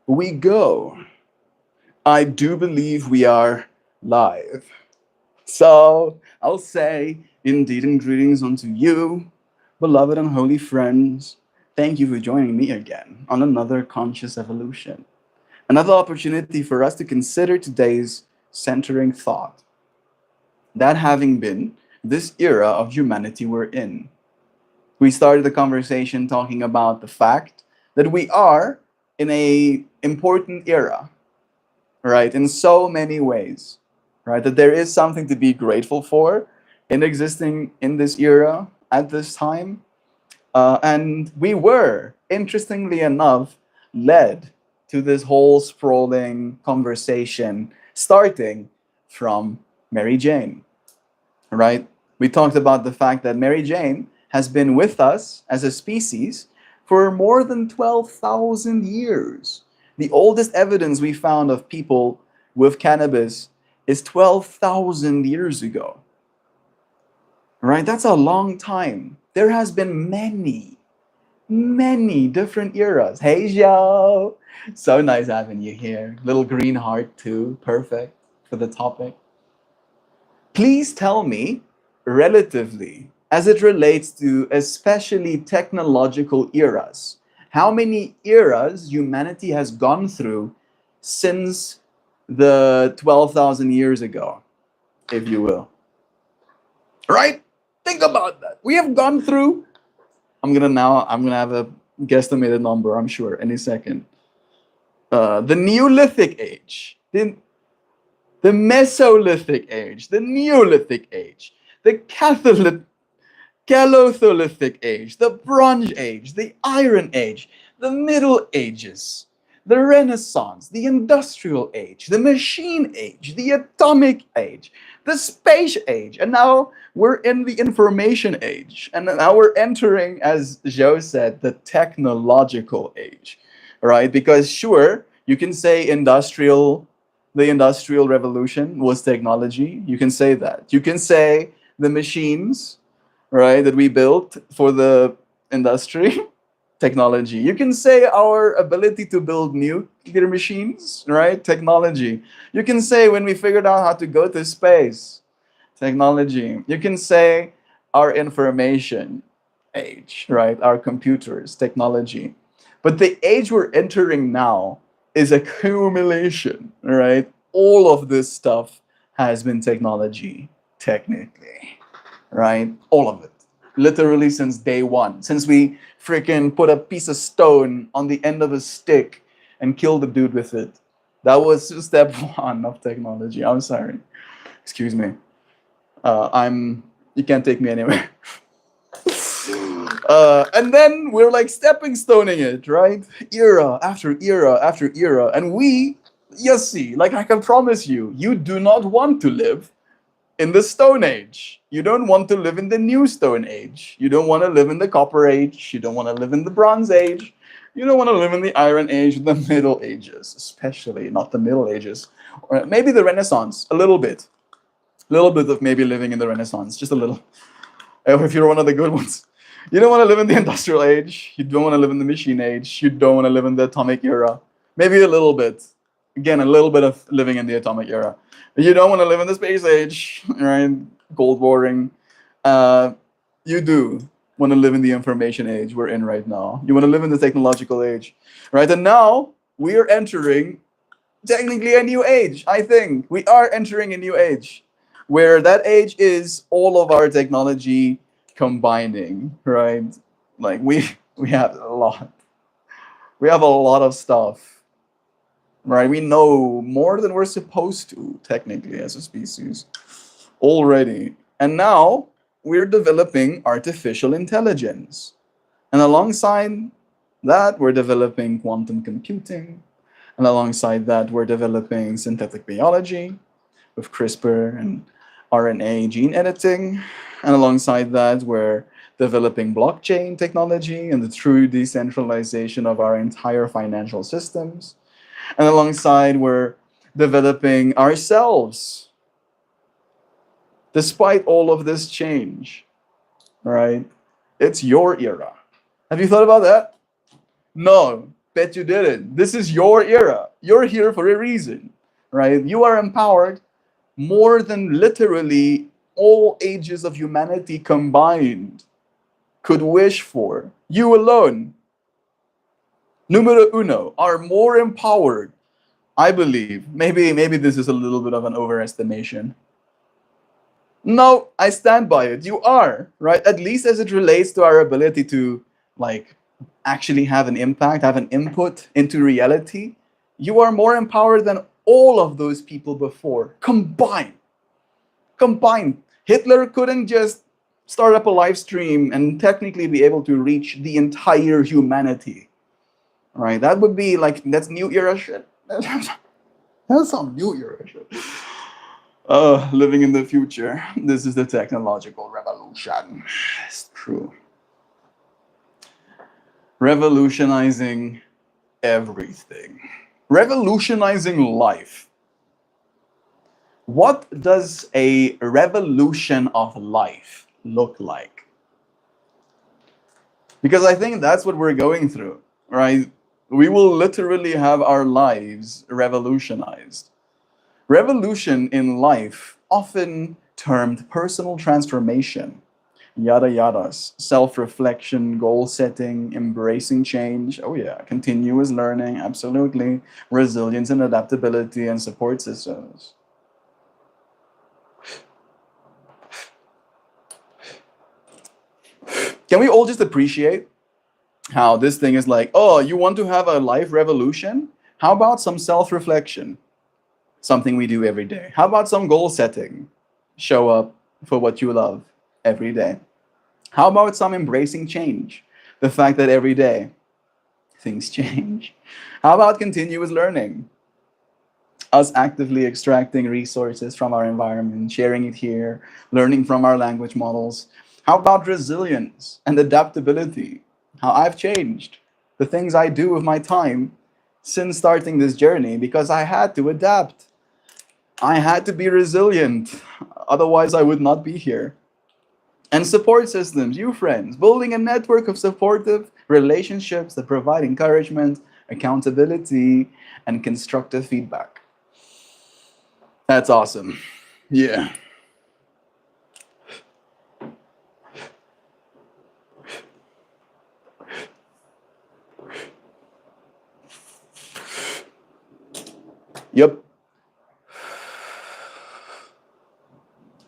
we go. I do believe we are live. So I'll say, indeed, and greetings unto you, beloved and holy friends. Thank you for joining me again on another conscious evolution. Another opportunity for us to consider today's centering thought. That having been this era of humanity we're in. We started the conversation talking about the fact that we are in a important era, right? In so many ways, right? That there is something to be grateful for in existing in this era at this time. And we were, interestingly enough, led to this whole sprawling conversation starting from Mary Jane, right? We talked about the fact that Mary Jane has been with us as a species for more than 12,000 years. The oldest evidence we found of people with cannabis is 12,000 years ago, right? That's a long time. There has been many different eras. Hey, Joe. So nice having you here. Little green heart, too. Perfect for the topic. Please tell me, relatively, as it relates to especially technological eras, how many eras humanity has gone through since the 12,000 years ago, if you will. Right? Think about that. We have gone through, I'm gonna have a guesstimated number, I'm sure, any second. The Neolithic age, the Mesolithic age, the Neolithic age, the Chalcolithic age, the Bronze Age, the Iron Age, the Middle Ages, the Renaissance, the Industrial Age, the Machine Age, the Atomic Age, the Space Age, and now we're in the Information Age. And now we're entering, as Joe said, the Technological Age, right? Because sure, you can say the Industrial Revolution was technology. You can say that. You can say the machines, right, that we built for the industry, technology. You can say our ability to build nuclear machines, right, technology. You can say when we figured out how to go to space, technology. You can say our information age, right, our computers, technology. But the age we're entering now is accumulation, right? All of this stuff has been technology, technically, right? All of it. Literally since day one. Since we freaking put a piece of stone on the end of a stick and killed the dude with it. That was step one of technology. I'm sorry. Excuse me. You can't take me anywhere. And then we're like stepping stoning it, right? Era after era after era. And yes, see, like I can promise you, you do not want to live in the Stone Age. You don't want to live in the New Stone Age. You don't want to live in the Copper Age. You don't want to live in the Bronze Age. You don't want to live in the Iron Age, the Middle Ages, especially not the Middle Ages, or maybe the Renaissance, a little bit. A little bit of maybe living in the Renaissance, just a little. Or if you're one of the good ones. You don't want to live in the Industrial Age. You don't want to live in the Machine Age. You don't want to live in the Atomic Era. Maybe a little bit. Again, a little bit of living in the Atomic Era. You don't want to live in the Space Age, right? Cold Warring. You do want to live in the Information Age we're in right now. You want to live in the Technological Age, right? And now we are entering technically a new age, I think. We are entering a new age where that age is all of our technology combining, right? Like we have a lot. We have a lot of stuff, right? We know more than we're supposed to, technically, as a species, already. And now we're developing artificial intelligence. And alongside that, we're developing quantum computing. And alongside that, we're developing synthetic biology with CRISPR and RNA gene editing. And alongside that, we're developing blockchain technology and the true decentralization of our entire financial systems. And alongside, we're developing ourselves. Despite all of this change, right? It's your era. Have you thought about that? No. Bet you didn't. This is your era. You're here for a reason, right? You are empowered more than literally all ages of humanity combined could wish for. You alone, numero uno, are more empowered. I believe. Maybe this is a little bit of an overestimation. No, I stand by it. You are, right? At least as it relates to our ability to like actually have an impact, have an input into reality. You are more empowered than all of those people before combined. Combined. Hitler couldn't just start up a live stream and technically be able to reach the entire humanity. Right? That would be like that's new era shit. That's some new era shit. Living in the future. This is the technological revolution. It's true. Revolutionizing everything. Revolutionizing life. What does a revolution of life look like? Because I think that's what we're going through, right? We will literally have our lives revolutionized. Revolution in life, often termed personal transformation, yada yadas, self-reflection, goal setting, embracing change. Oh yeah, continuous learning, absolutely. Resilience and adaptability and support systems. Can we all just appreciate how this thing is like, oh, you want to have a life revolution? How about some self-reflection? Something we do every day. How about some goal setting? Show up for what you love every day. How about some embracing change? The fact that every day things change. How about continuous learning? Us actively extracting resources from our environment, sharing it here, learning from our language models. How about resilience and adaptability? How I've changed the things I do with my time since starting this journey because I had to adapt. I had to be resilient. Otherwise, I would not be here. And support systems, you friends, building a network of supportive relationships that provide encouragement, accountability, and constructive feedback. That's awesome. Yeah. Yep.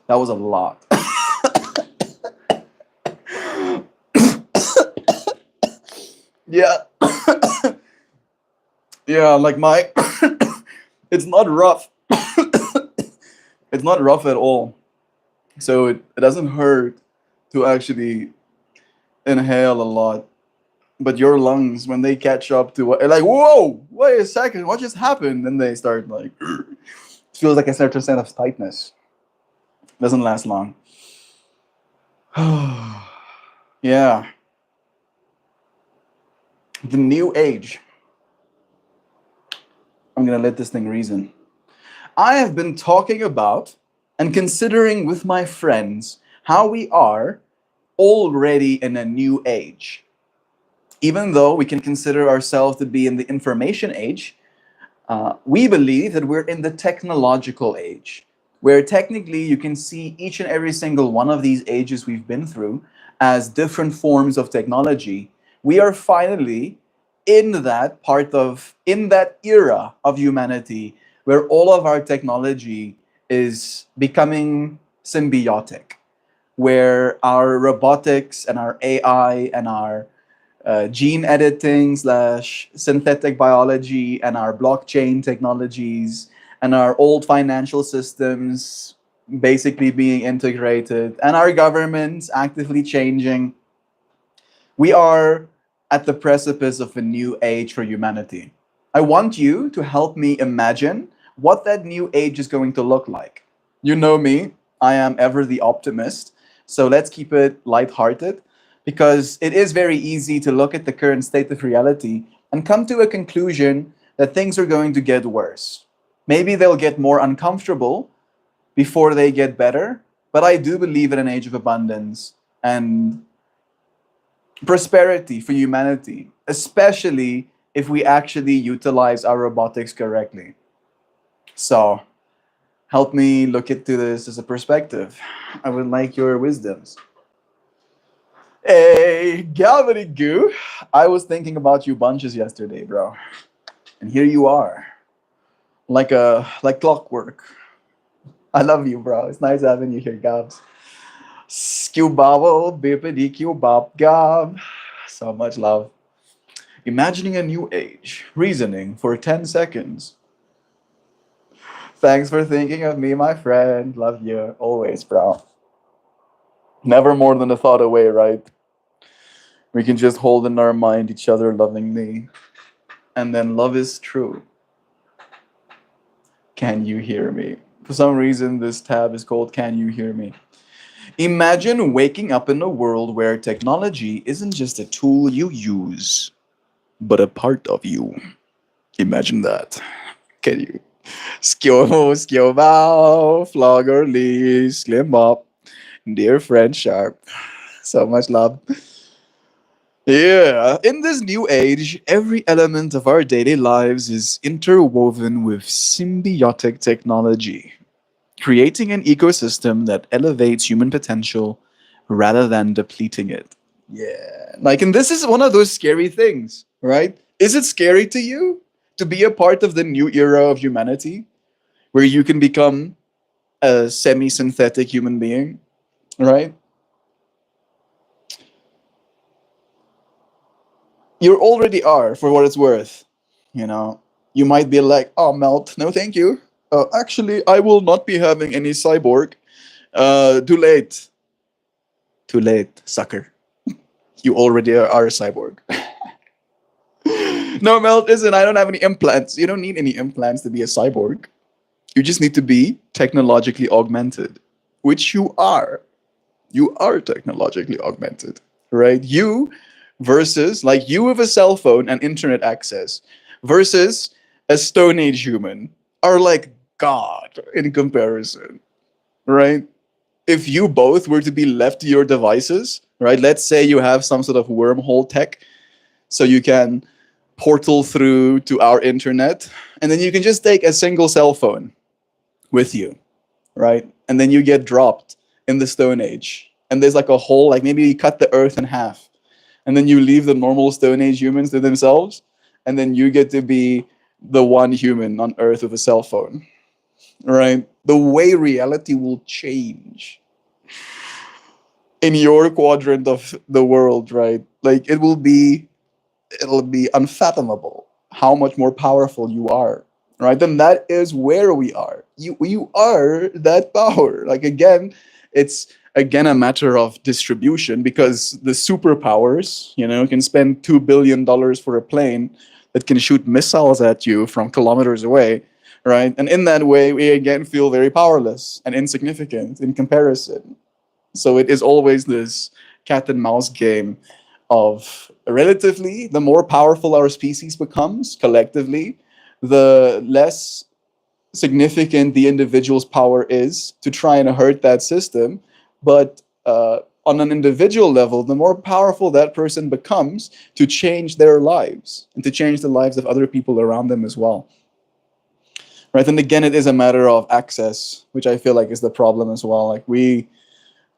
That was a lot. Yeah. Yeah, like my it's not rough. It's not rough at all. So it doesn't hurt to actually inhale a lot. But your lungs, when they catch up to what, like, whoa, wait a second, what just happened? Then they start like, it feels like a certain sense of tightness. Doesn't last long. Yeah. The new age. I'm going to let this thing reason. I have been talking about and considering with my friends how we are already in a new age. Even though we can consider ourselves to be in the information age, we believe that we're in the technological age, where technically you can see each and every single one of these ages we've been through as different forms of technology. We are finally in that era of humanity where all of our technology is becoming symbiotic, where our robotics and our AI and our gene editing slash synthetic biology and our blockchain technologies and our old financial systems basically being integrated and our governments actively changing. We are at the precipice of a new age for humanity. I want you to help me imagine what that new age is going to look like. You know me, I am ever the optimist. So let's keep it lighthearted, because it is very easy to look at the current state of reality and come to a conclusion that things are going to get worse. Maybe they'll get more uncomfortable before they get better, but I do believe in an age of abundance and prosperity for humanity, especially if we actually utilize our robotics correctly. So help me look into this as a perspective. I would like your wisdoms. Hey, Galvany Goo. I was thinking about you bunches yesterday, bro. And here you are. Like clockwork. I love you, bro. It's nice having you here, Gabs. Skubabo, bippity bob Gab. So much love. Imagining a new age. Reasoning for 10 seconds. Thanks for thinking of me, my friend. Love you. Always, bro. Never more than a thought away, right? We can just hold in our mind each other lovingly. And then love is true. Can you hear me? For some reason, this tab is called Can You Hear Me? Imagine waking up in a world where technology isn't just a tool you use, but a part of you. Imagine that. Can you? Skyo, skyo bow, flogger lee, slim up, dear friend Sharp. So much love. Yeah, in this new age, every element of our daily lives is interwoven with symbiotic technology, creating an ecosystem that elevates human potential rather than depleting it. Yeah. Like, and this is one of those scary things, right? Is it scary to you to be a part of the new era of humanity where you can become a semi synthetic human being, right? You already are, for what it's worth. You know, you might be like, oh, Melt, no thank you. Actually, I will not be having any cyborg. Too late. Too late, sucker. You already are a cyborg. No, Melt, listen, I don't have any implants. You don't need any implants to be a cyborg. You just need to be technologically augmented, which you are. You are technologically augmented, right? You versus, like, you with a cell phone and internet access versus a Stone Age human are like God in comparison, right? If you both were to be left to your devices, right? Let's say you have some sort of wormhole tech so you can portal through to our internet, and then you can just take a single cell phone with you, right? And then you get dropped in the Stone Age. And there's like a hole, like maybe you cut the earth in half, and then you leave the normal Stone Age humans to themselves, and then you get to be the one human on earth with a cell phone, right? The way reality will change in your quadrant of the world, right? Like it'll be unfathomable how much more powerful you are, right? And that is where we are. You are that power. Like again, it's again a matter of distribution because the superpowers, you know, can spend $2 billion for a plane that can shoot missiles at you from kilometers away, right? And in that way, we again feel very powerless and insignificant in comparison. So it is always this cat and mouse game of relatively, the more powerful our species becomes collectively, the less significant the individual's power is to try and hurt that system. But on an individual level, the more powerful that person becomes to change their lives and to change the lives of other people around them as well. Right. And again, it is a matter of access, which I feel like is the problem as well. Like we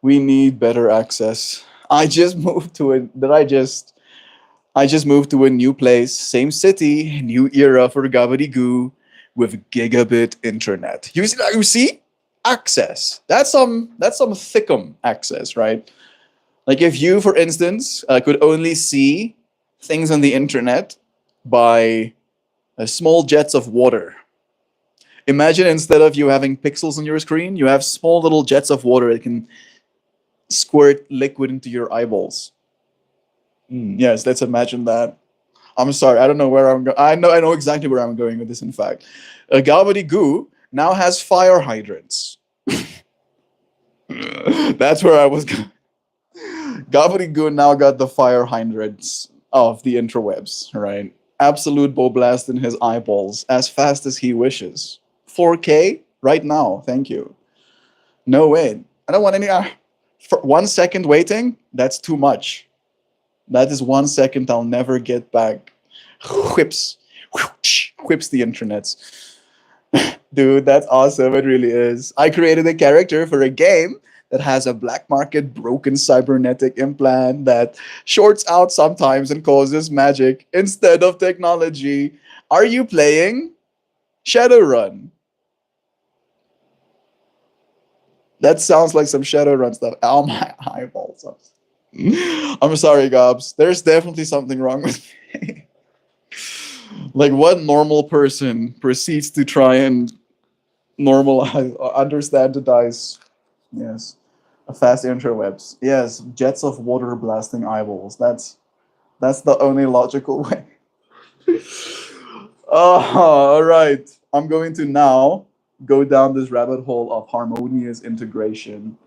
need better access. I just moved to it. I just moved to a new place, same city, new era for Gabadygoo with gigabit internet. You see? Access. That's some thickum access, right? Like if you, for instance, could only see things on the internet by small jets of water. Imagine instead of you having pixels on your screen, you have small little jets of water that can squirt liquid into your eyeballs. Yes, let's imagine that. I'm sorry, I don't know where I'm going. I know exactly where I'm going with this. In fact, Goo now has fire hydrants. That's where I was going. Goo now got the fire hydrants of the interwebs, right? Absolute bow blast in his eyeballs as fast as he wishes. 4K right now, thank you. No way. I don't want any. For 1 second waiting, that's too much. That is 1 second I'll never get back. whips, whips the internets. Dude, that's awesome. It really is. I created a character for a game that has a black market broken cybernetic implant that shorts out sometimes and causes magic instead of technology. Are you playing Shadowrun? That sounds like some Shadowrun stuff. Oh, my eyeballs. I'm sorry, Gobs. There's definitely something wrong with me. Like, what normal person proceeds to try and normalize, understand the dice? Yes. A fast interwebs. Yes, jets of water blasting eyeballs. That's the only logical way. All right. I'm going to now go down this rabbit hole of harmonious integration.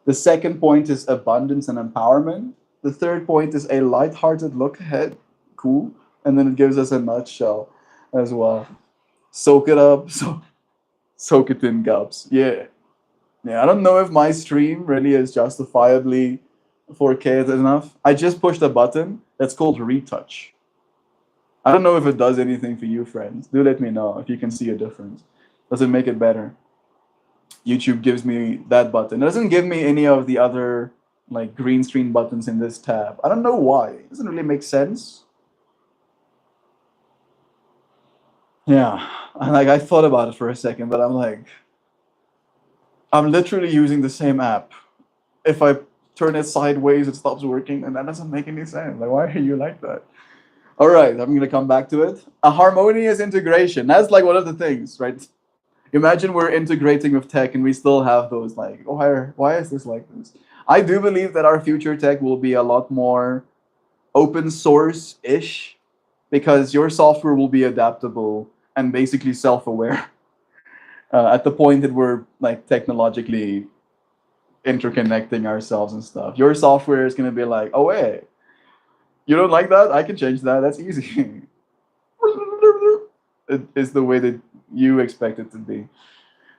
The second point is abundance and empowerment. The third point is a light-hearted look ahead. Cool. And then it gives us a nutshell as well. Soak it up. Soak it in, Gubs. Yeah. Yeah, I don't know if my stream really is justifiably 4K enough. I just pushed a button that's called retouch. I don't know if it does anything for you, friends. Do let me know if you can see a difference. Does it make it better? YouTube gives me that button. It doesn't give me any of the other like green screen buttons in this tab. I don't know why. It doesn't really make sense. Yeah, and like I thought about it for a second, but I'm like, I'm literally using the same app. If I turn it sideways, it stops working, and that doesn't make any sense. Like, why are you like that? All right, I'm gonna come back to it. A harmonious integration. That's like one of the things, right? Imagine we're integrating with tech and we still have those like, oh, why is this like this? I do believe that our future tech will be a lot more open source ish because your software will be adaptable and basically self-aware at the point that we're like technologically interconnecting ourselves and stuff. Your software is going to be like, oh, wait, you don't like that? I can change that. That's easy. It is the way that you expect it to be.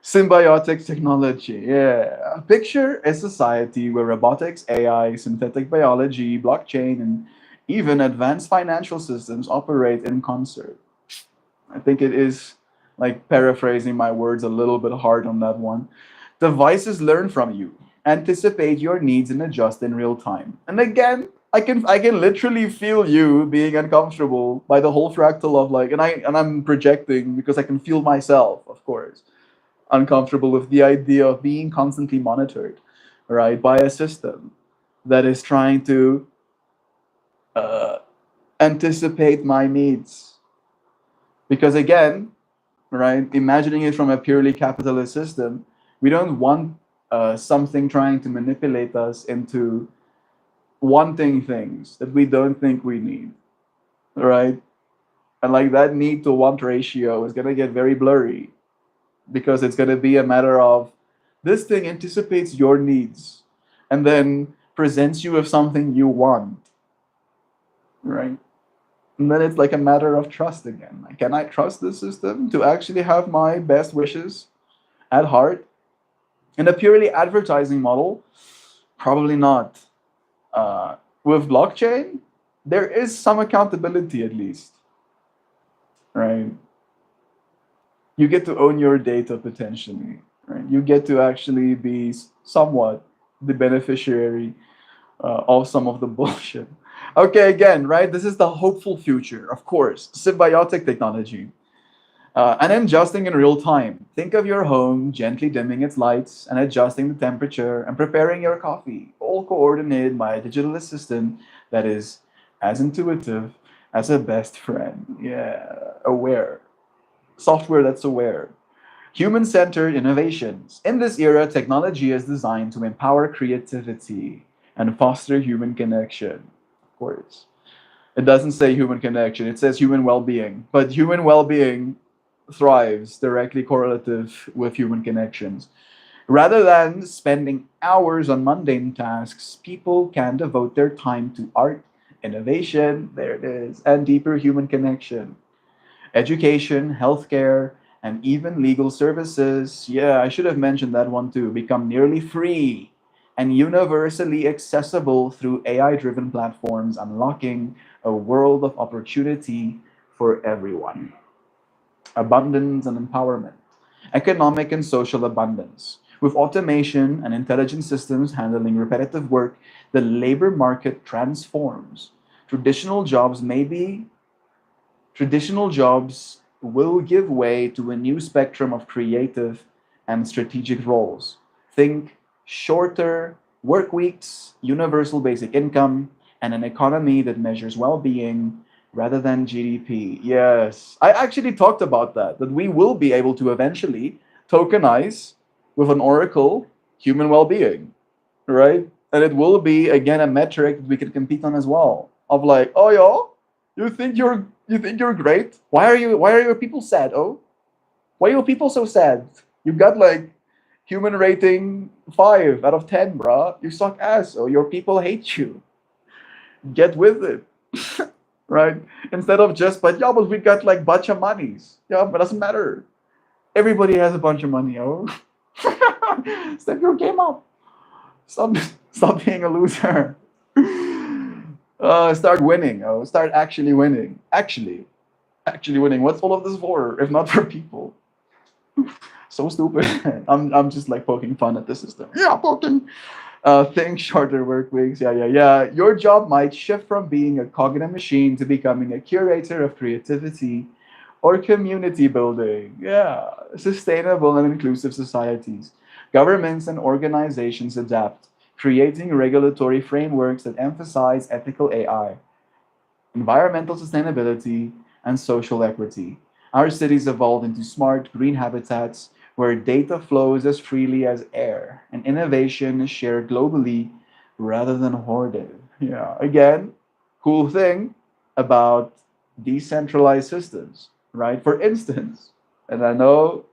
Symbiotic technology. Yeah. Picture a society where robotics, AI, synthetic biology, blockchain, and even advanced financial systems operate in concert. I think it is like paraphrasing my words a little bit hard on that one. Devices learn from you, anticipate your needs, and adjust in real time. And again, I can literally feel you being uncomfortable by the whole fractal of like, and I'm projecting because I can feel myself, of course, uncomfortable with the idea of being constantly monitored, right, by a system that is trying to uh, anticipate my needs. Because again, right, imagining it from a purely capitalist system, we don't want something trying to manipulate us into wanting things that we don't think we need, right? And like that need to want ratio is going to get very blurry because it's going to be a matter of this thing anticipates your needs and then presents you with something you want, right? And then it's like a matter of trust again. Like, can I trust this system to actually have my best wishes at heart? In a purely advertising model, probably not. With blockchain, there is some accountability at least, right? You get to own your data potentially, right? You get to actually be somewhat the beneficiary of some of the bullshit. Okay, again, right? This is the hopeful future, of course. Symbiotic technology. And adjusting in real time. Think of your home gently dimming its lights and adjusting the temperature and preparing your coffee, all coordinated by a digital assistant that is as intuitive as a best friend. Yeah, aware. Software that's aware. Human centered innovations. In this era, technology is designed to empower creativity and foster human connection. Of course. It doesn't say human connection, it says human well being. But human well being thrives directly correlative with human connections. Rather than spending hours on mundane tasks, people can devote their time to art, innovation, there it is, and deeper human connection. Education, healthcare, and even legal services, yeah, I should have mentioned that one too, become nearly free and universally accessible through AI driven platforms, unlocking a world of opportunity for everyone. Abundance and empowerment, economic and social abundance. With automation and intelligent systems handling repetitive work, the labor market transforms. Traditional jobs may be Traditional jobs will give way to a new spectrum of creative and strategic roles. Think shorter work weeks, universal basic income, and an economy that measures well being rather than GDP. Yes, I actually talked about that we will be able to eventually tokenize with an oracle human well being, right? And it will be again a metric that we can compete on as well. Of like, oh yo, you think you're great? Why are your people sad? Oh, why are your people so sad? You got like human rating 5 out of 10, bruh. You suck ass. Oh, your people hate you. Get with it, right? Instead of just, but yeah, but we got like bunch of monies. Yeah, but it doesn't matter. Everybody has a bunch of money. Oh, step your game up. Stop, stop being a loser. Start winning. Oh, start actually winning. Actually winning. What's all of this for? If not for people. So stupid. I'm just like poking fun at the system. Yeah, poking. Think shorter work weeks. Yeah, yeah, yeah. Your job might shift from being a cognitive machine to becoming a curator of creativity or community building. Yeah, sustainable and inclusive societies. Governments and organizations adapt, creating regulatory frameworks that emphasize ethical AI, environmental sustainability, and social equity. Our cities evolved into smart green habitats where data flows as freely as air and innovation is shared globally rather than hoarded. Yeah, again, cool thing about decentralized systems, right? For instance, and I know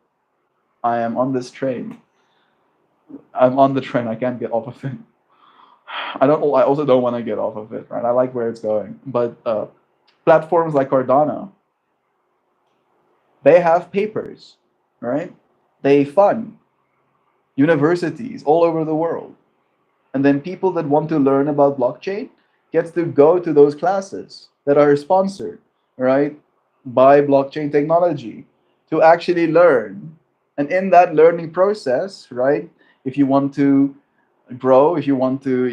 I am on this train. I'm on the train. I can't get off of it. I also don't want to get off of it, right? I like where it's going, but platforms like Cardano, they have papers, right? They fund universities all over the world, and then people that want to learn about blockchain gets to go to those classes that are sponsored, right, by blockchain technology to actually learn. And in that learning process, right, if you want to grow, if you want to,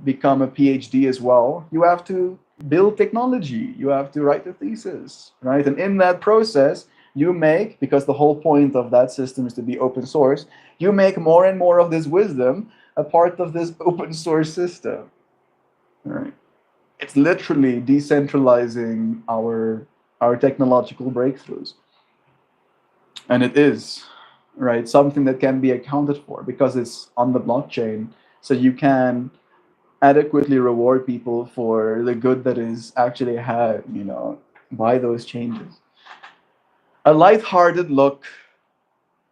become a PhD as well, you have to build technology. You have to write a thesis, right? And in that process, you make, because the whole point of that system is to be open source, you make more and more of this wisdom a part of this open source system, right? It's literally decentralizing our technological breakthroughs, and it is, right, something that can be accounted for because it's on the blockchain, so you can adequately reward people for the good that is actually had, by those changes. A light-hearted look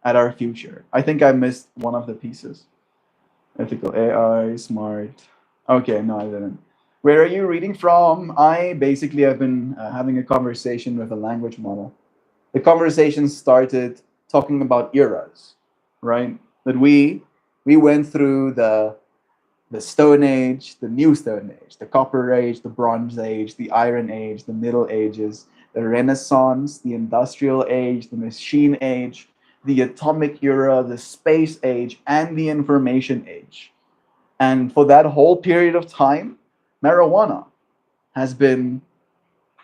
at our future. I think I missed one of the pieces. Ethical AI, smart. Okay, no, I didn't. Where are you reading from? I basically have been having a conversation with a language model. The conversation started talking about eras, right? That we went through the Stone Age, the New Stone Age, the Copper Age, the Bronze Age, the Iron Age, the Middle Ages, the Renaissance, the Industrial Age, the Machine Age, the Atomic Era, the Space Age, and the Information Age. And for that whole period of time, marijuana has been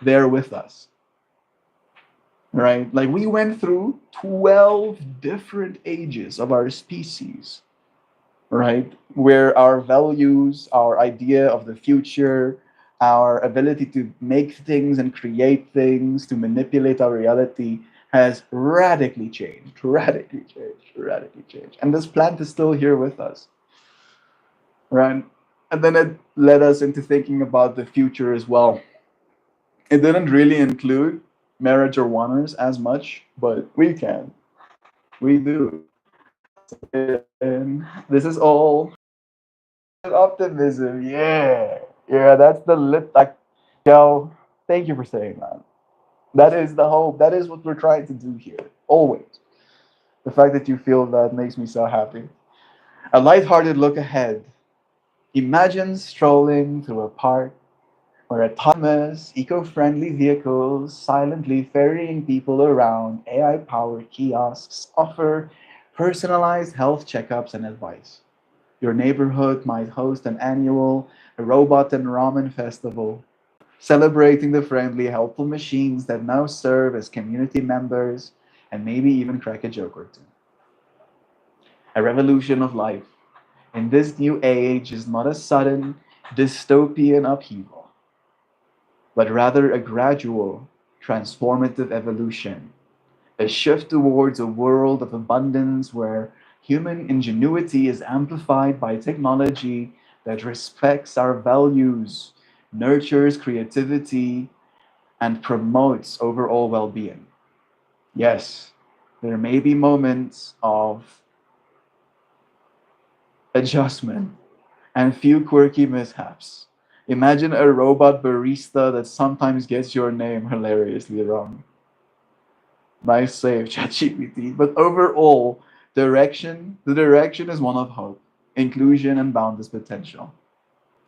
there with us, right? Like we went through 12 different ages of our species, right? Where our values, our idea of the future, our ability to make things and create things, to manipulate our reality has radically changed, radically changed, radically changed. And this plant is still here with us, right? And then it led us into thinking about the future as well. It didn't really include marriage or wanners as much, but we can. We do. And this is all optimism. Yeah. Yeah, that's the lit like yo, thank you for saying that. That is the hope. That is what we're trying to do here. Always. The fact that you feel that makes me so happy. A lighthearted look ahead. Imagine strolling through a park where autonomous, eco-friendly vehicles silently ferrying people around, AI-powered kiosks offer personalized health checkups and advice. Your neighborhood might host an annual robot and ramen festival, celebrating the friendly, helpful machines that now serve as community members and maybe even crack a joke or two. A revolution of life in this new age is not a sudden, dystopian upheaval, but rather a gradual, transformative evolution, a shift towards a world of abundance where human ingenuity is amplified by technology that respects our values, nurtures creativity, and promotes overall well being. Yes, there may be moments of adjustment and few quirky mishaps. Imagine a robot barista that sometimes gets your name hilariously wrong. Nice save, ChatGPT. But overall, the direction is one of hope, inclusion, and boundless potential.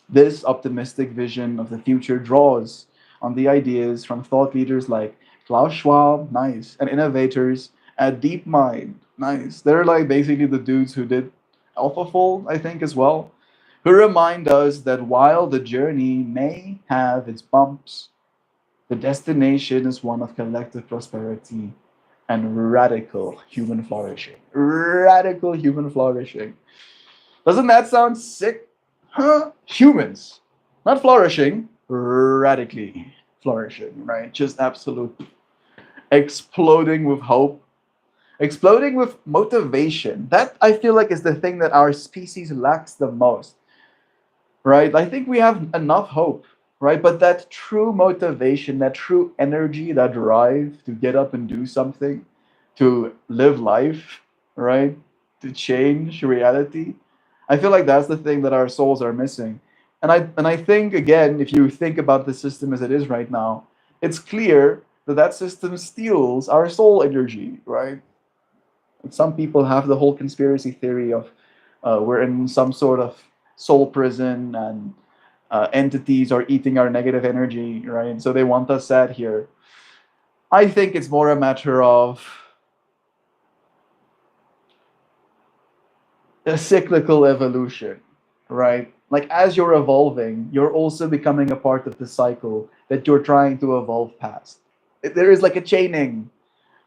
This optimistic vision of the future draws on the ideas from thought leaders like Klaus Schwab, nice, and innovators at DeepMind, nice. They're like basically the dudes who did AlphaFold, I think, as well, who remind us that while the journey may have its bumps, the destination is one of collective prosperity and radical human flourishing. Radical human flourishing. Doesn't that sound sick? Huh? Humans, not flourishing, radically flourishing, right? Just absolute exploding with hope, exploding with motivation. That I feel like is the thing that our species lacks the most, right? I think we have enough hope, right? But that true motivation, that true energy, that drive to get up and do something, to live life, right? To change reality. I feel like that's the thing that our souls are missing. And I think again, if you think about the system as it is right now, it's clear that that system steals our soul energy, right? Some people have the whole conspiracy theory of we're in some sort of soul prison and entities are eating our negative energy, right? So they want us sad here. I think it's more a matter of a cyclical evolution, right? Like as you're evolving, you're also becoming a part of the cycle that you're trying to evolve past. There is like a chaining,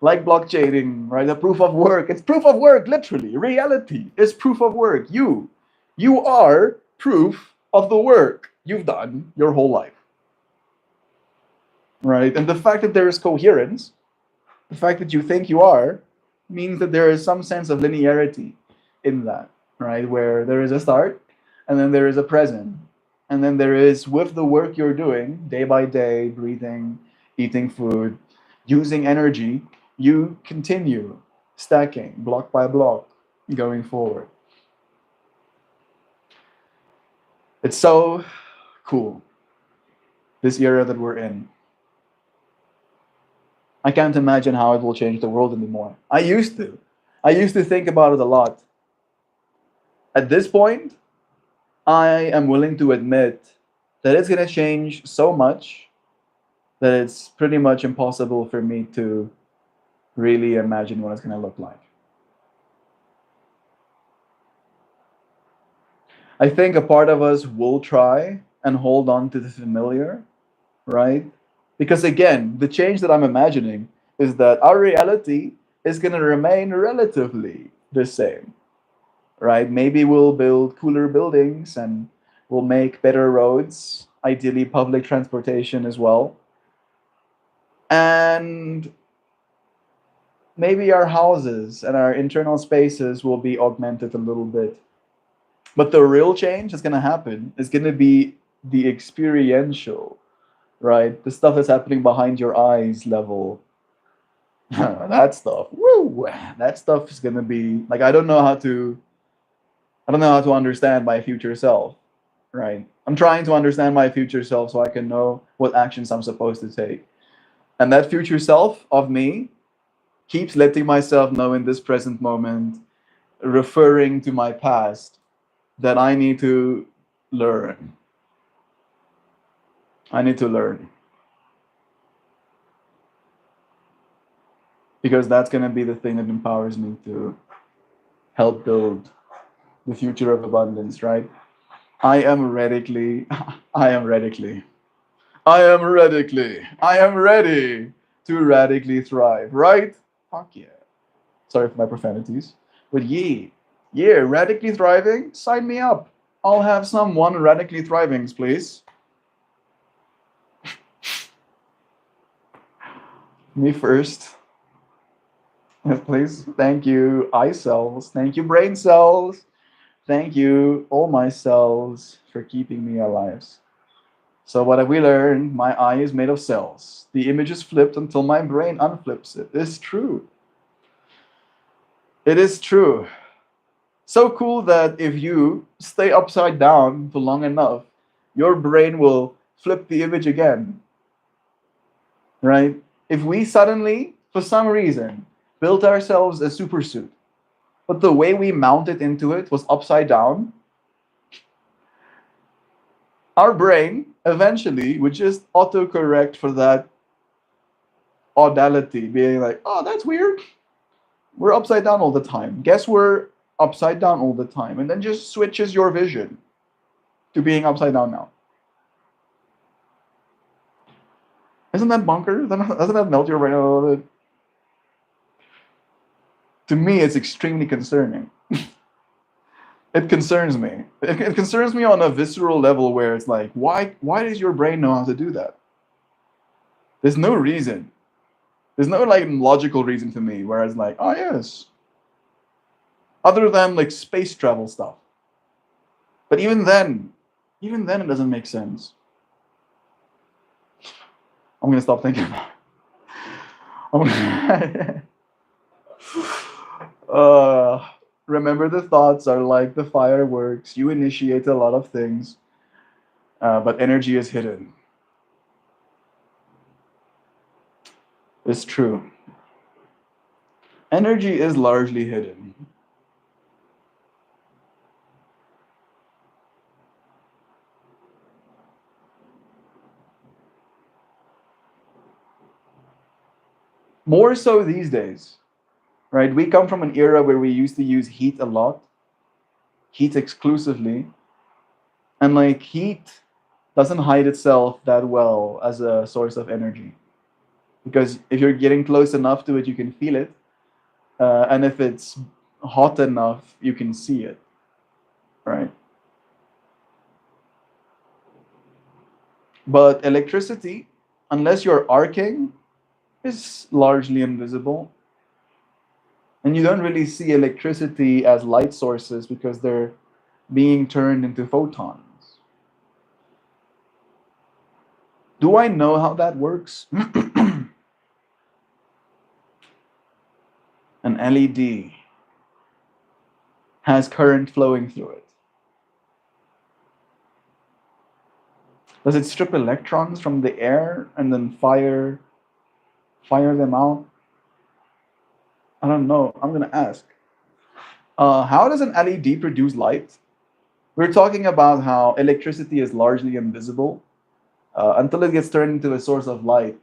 like blockchaining, right? A proof of work. It's proof of work, literally. Reality is proof of work. You are proof of the work you've done your whole life, right? And the fact that there is coherence, the fact that you think you are, means that there is some sense of linearity in that, right? Where there is a start and then there is a present. And then there is, with the work you're doing, day by day, breathing, eating food, using energy, you continue stacking block by block going forward. It's so cool, this era that we're in. I can't imagine how it will change the world anymore. I used to. I used to think about it a lot. At this point, I am willing to admit that it's going to change so much that it's pretty much impossible for me to really imagine what it's going to look like. I think a part of us will try and hold on to the familiar, right? Because again, the change that I'm imagining is that our reality is going to remain relatively the same, right? Maybe we'll build cooler buildings and we'll make better roads, ideally public transportation as well. And maybe our houses and our internal spaces will be augmented a little bit. But the real change that's going to happen is going to be the experiential, right? The stuff that's happening behind your eyes level. That stuff, woo! That stuff is going to be like I don't know how to understand my future self, right? I'm trying to understand my future self so I can know what actions I'm supposed to take. And that future self of me keeps letting myself know in this present moment, referring to my past, that I need to learn. I need to learn, because that's going to be the thing that empowers me to help build the future of abundance, right? I am radically, I am radically, I am ready to radically thrive, right? Fuck yeah. Sorry for my profanities. But yeah, radically thriving, sign me up. I'll have someone radically thrivings, please. Me first. Yes, please. Thank you, eye cells. Thank you, brain cells. Thank you, all my cells, for keeping me alive. So what have we learned? My eye is made of cells. The image is flipped until my brain unflips it. It's true. It is true. So cool that if you stay upside down for long enough, your brain will flip the image again, right? If we suddenly, for some reason, built ourselves a super suit, but the way we mounted into it was upside down, our brain eventually would just autocorrect for that audality, being like, oh, that's weird. We're upside down all the time. Guess we're upside down all the time. And then just switches your vision to being upside down now. Isn't that bonkers? Doesn't that melt your brain a little bit? To me, it's extremely concerning. It concerns me. It concerns me on a visceral level where it's like, why does your brain know how to do that? There's no reason. There's no like logical reason to me where it's like, oh yes. Other than like space travel stuff. But even then it doesn't make sense. I'm gonna stop thinking about it. Remember, the thoughts are like the fireworks. You initiate a lot of things, but energy is hidden. It's true. Energy is largely hidden. More so these days, right? We come from an era where we used to use heat a lot, heat exclusively, and like heat doesn't hide itself that well as a source of energy. Because if you're getting close enough to it, you can feel it. And if it's hot enough, you can see it, right? But electricity, unless you're arcing, is largely invisible. And you don't really see electricity as light sources because they're being turned into photons. Do I know how that works? An LED has current flowing through it. Does it strip electrons from the air and then fire them out? I don't know. I'm gonna ask. How does an LED produce light? We're talking about how electricity is largely invisible until it gets turned into a source of light,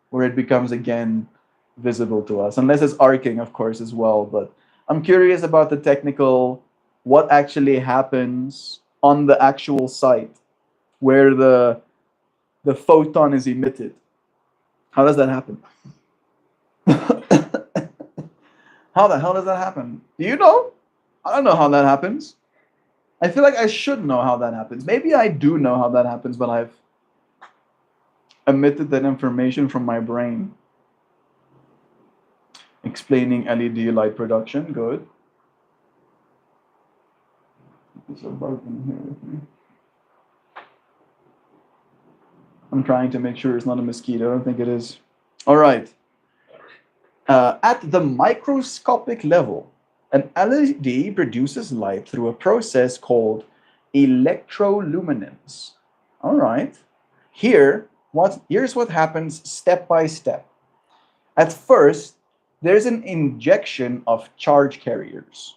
where it becomes again visible to us, unless it's arcing, of course, as well. But I'm curious about the technical, what actually happens on the actual site where the photon is emitted. How does that happen? How the hell does that happen? Do you know? I don't know how that happens. I feel like I should know how that happens. Maybe I do know how that happens, but I've omitted that information from my brain. Explaining LED light production, good. There's a bug in here with me. I'm trying to make sure it's not a mosquito. I don't think it is. All right. At the microscopic level, an LED produces light through a process called electroluminescence. All right. Here's what happens step by step. At first, there's an injection of charge carriers.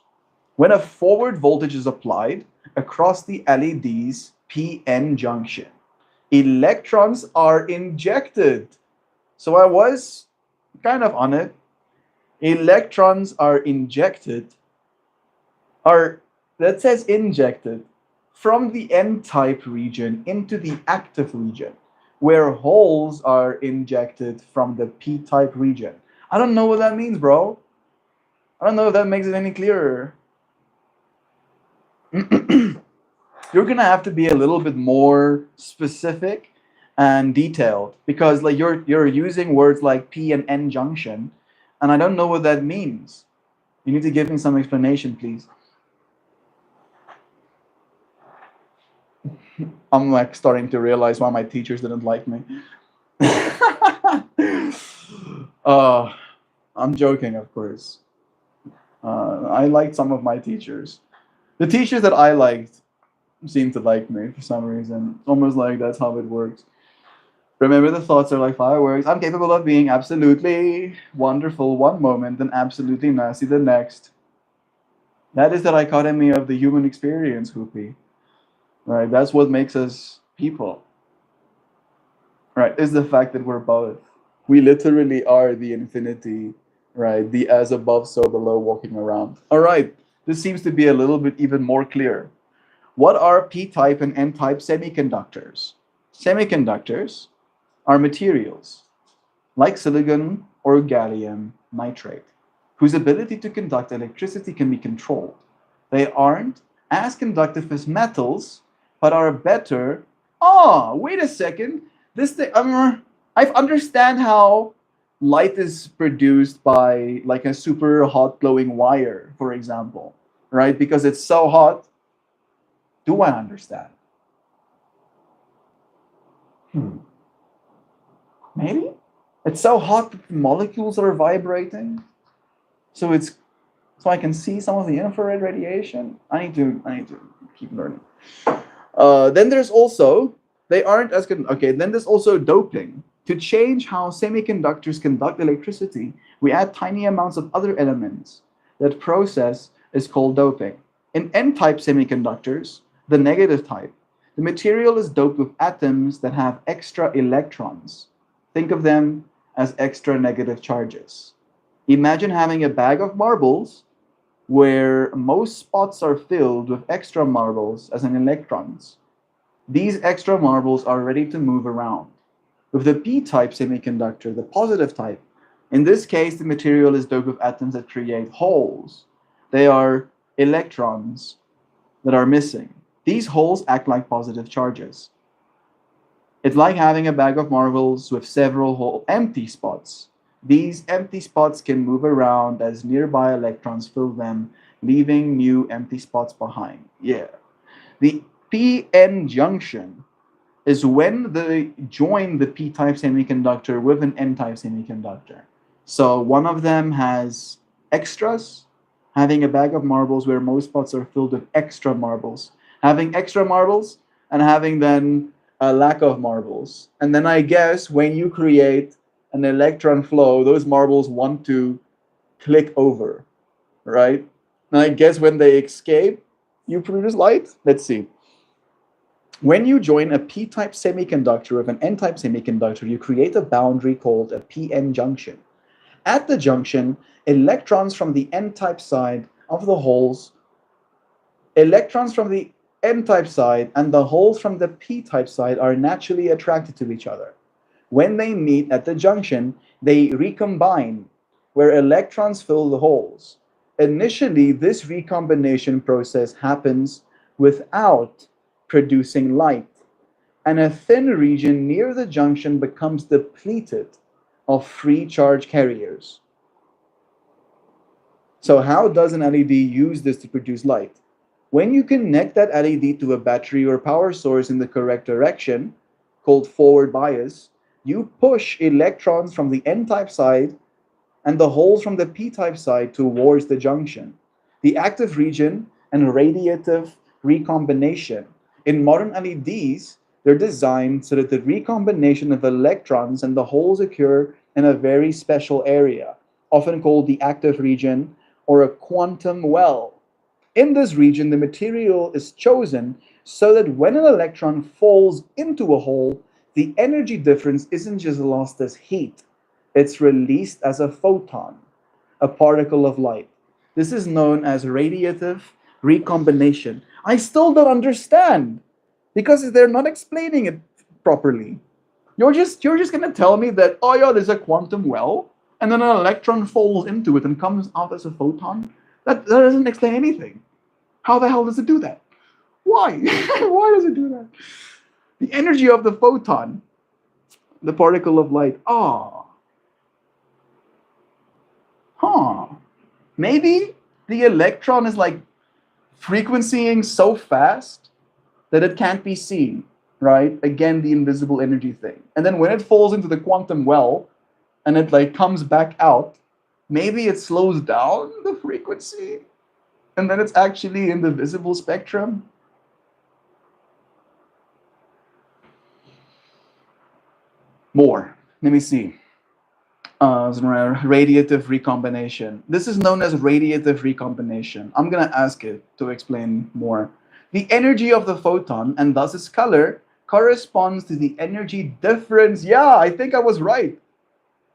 When a forward voltage is applied across the LED's PN junction, Electrons are injected. So I was kind of on it. Electrons are injected, are, that says injected, from the n-type region into the active region, where holes are injected from the p-type region. I don't know what that means, bro. I don't know if that makes it any clearer. You're gonna have to be a little bit more specific and detailed, because like you're using words like p and n junction, and I don't know what that means. You need to give me some explanation, please. I'm like starting to realize why my teachers didn't like me. uh, I'm joking, of course. I liked some of my teachers. The teachers that I liked seemed to like me for some reason. Almost like that's how it works. Remember, the thoughts are like fireworks. I'm capable of being absolutely wonderful one moment and absolutely nasty the next. That is the dichotomy of the human experience, Hoopy. Right? That's what makes us people. Right? Is the fact that we're both. We literally are the infinity, right? The as above, so below walking around. All right. This seems to be a little bit even more clear. What are p-type and n-type semiconductors? Semiconductors are materials like silicon or gallium nitrate, whose ability to conduct electricity can be controlled. They aren't as conductive as metals, but are better. Oh, wait a second. This thing, I understand how light is produced by like a super hot glowing wire, for example, right? Because it's so hot. Do I understand? Maybe it's so hot that the molecules are vibrating. So it's so I can see some of the infrared radiation. I need to keep learning. Then there's also they aren't as good. Okay, then there's also doping. To change how semiconductors conduct electricity, we add tiny amounts of other elements. That process is called doping. In n-type semiconductors, the negative type, the material is doped with atoms that have extra electrons. Think of them as extra negative charges. Imagine having a bag of marbles where most spots are filled with extra marbles as in electrons. These extra marbles are ready to move around. With the p-type semiconductor, the positive type, in this case, the material is doped with atoms that create holes. They are electrons that are missing. These holes act like positive charges. It's like having a bag of marbles with several empty spots. These empty spots can move around as nearby electrons fill them, leaving new empty spots behind. Yeah. The p-n junction is when they join the p-type semiconductor with an n-type semiconductor. So one of them has extras, having a bag of marbles where most spots are filled with extra marbles. Having extra marbles and having then a lack of marbles. And then I guess when you create an electron flow, those marbles want to click over, right? And I guess when they escape, you produce light. Let's see. When you join a p-type semiconductor with an n-type semiconductor, you create a boundary called a p-n junction. At the junction, electrons from the n-type side of the holes, electrons from the n-type side and the holes from the p-type side are naturally attracted to each other. When they meet at the junction, they recombine, where electrons fill the holes. Initially, this recombination process happens without producing light, and a thin region near the junction becomes depleted of free charge carriers. So how does an LED use this to produce light? When you connect that LED to a battery or power source in the correct direction, called forward bias, you push electrons from the n-type side and the holes from the p-type side towards the junction. The active region and radiative recombination. In modern LEDs, they're designed so that the recombination of electrons and the holes occur in a very special area, often called the active region or a quantum well. In this region, the material is chosen so that when an electron falls into a hole, the energy difference isn't just lost as heat, it's released as a photon, a particle of light. This is known as radiative recombination. I still don't understand because they're not explaining it properly. You're just gonna tell me that, oh yeah, there's a quantum well, and then an electron falls into it and comes out as a photon? That doesn't explain anything. How the hell does it do that? Why? Why does it do that? The energy of the photon, the particle of light. Ah, huh. Maybe the electron is like frequencying so fast that it can't be seen, right? Again, the invisible energy thing. And then when it falls into the quantum well and it like comes back out, maybe it slows down the frequency and then it's actually in the visible spectrum. More. Let me see. Radiative recombination. This is known as radiative recombination. I'm going to ask it to explain more. The energy of the photon, and thus its color, corresponds to the energy difference. Yeah, I think I was right.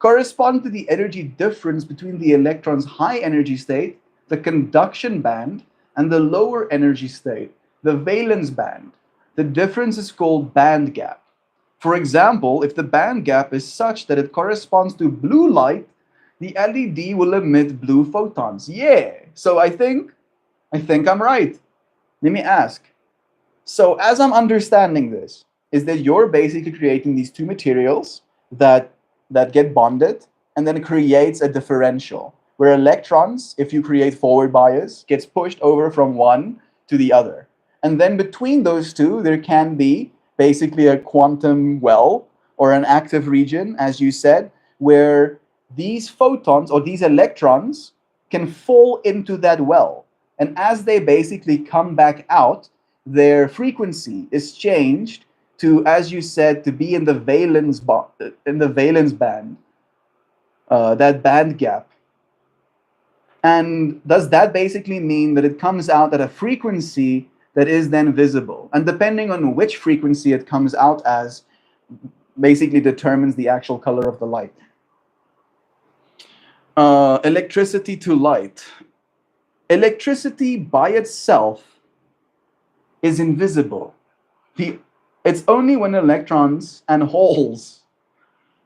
Correspond to the energy difference between the electron's high energy state, the conduction band, and the lower energy state, the valence band. The difference is called band gap. For example, if the band gap is such that it corresponds to blue light, the LED will emit blue photons. Yeah. So I think I'm right. Let me ask. So as I'm understanding this, is that you're basically creating these two materials that get bonded, and then it creates a differential where electrons, if you create forward bias, gets pushed over from one to the other. And then between those two, there can be basically a quantum well or an active region, as you said, where these photons or these electrons can fall into that well. And as they basically come back out, their frequency is changed to, as you said, to be in the valence band, that band gap. And does that basically mean that it comes out at a frequency that is then visible? And depending on which frequency it comes out as, basically determines the actual color of the light. Electricity to light. Electricity by itself is invisible. It's only when electrons and holes,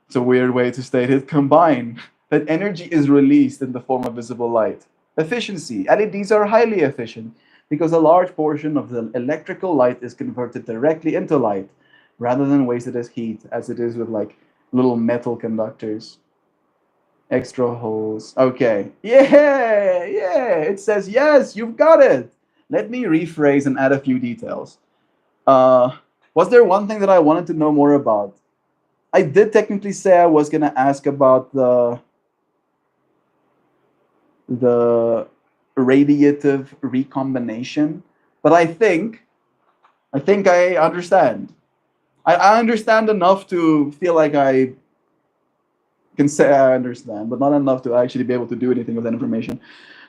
it's a weird way to state it, combine, that energy is released in the form of visible light. Efficiency. LEDs are highly efficient because a large portion of the electrical light is converted directly into light rather than wasted as heat, as it is with like little metal conductors. Extra holes. Okay. Yeah. It says, yes, you've got it. Let me rephrase and add a few details. Was there one thing that I wanted to know more about? I did technically say I was going to ask about the radiative recombination, but I think I understand. I understand enough to feel like I can say I understand, but not enough to actually be able to do anything with that information.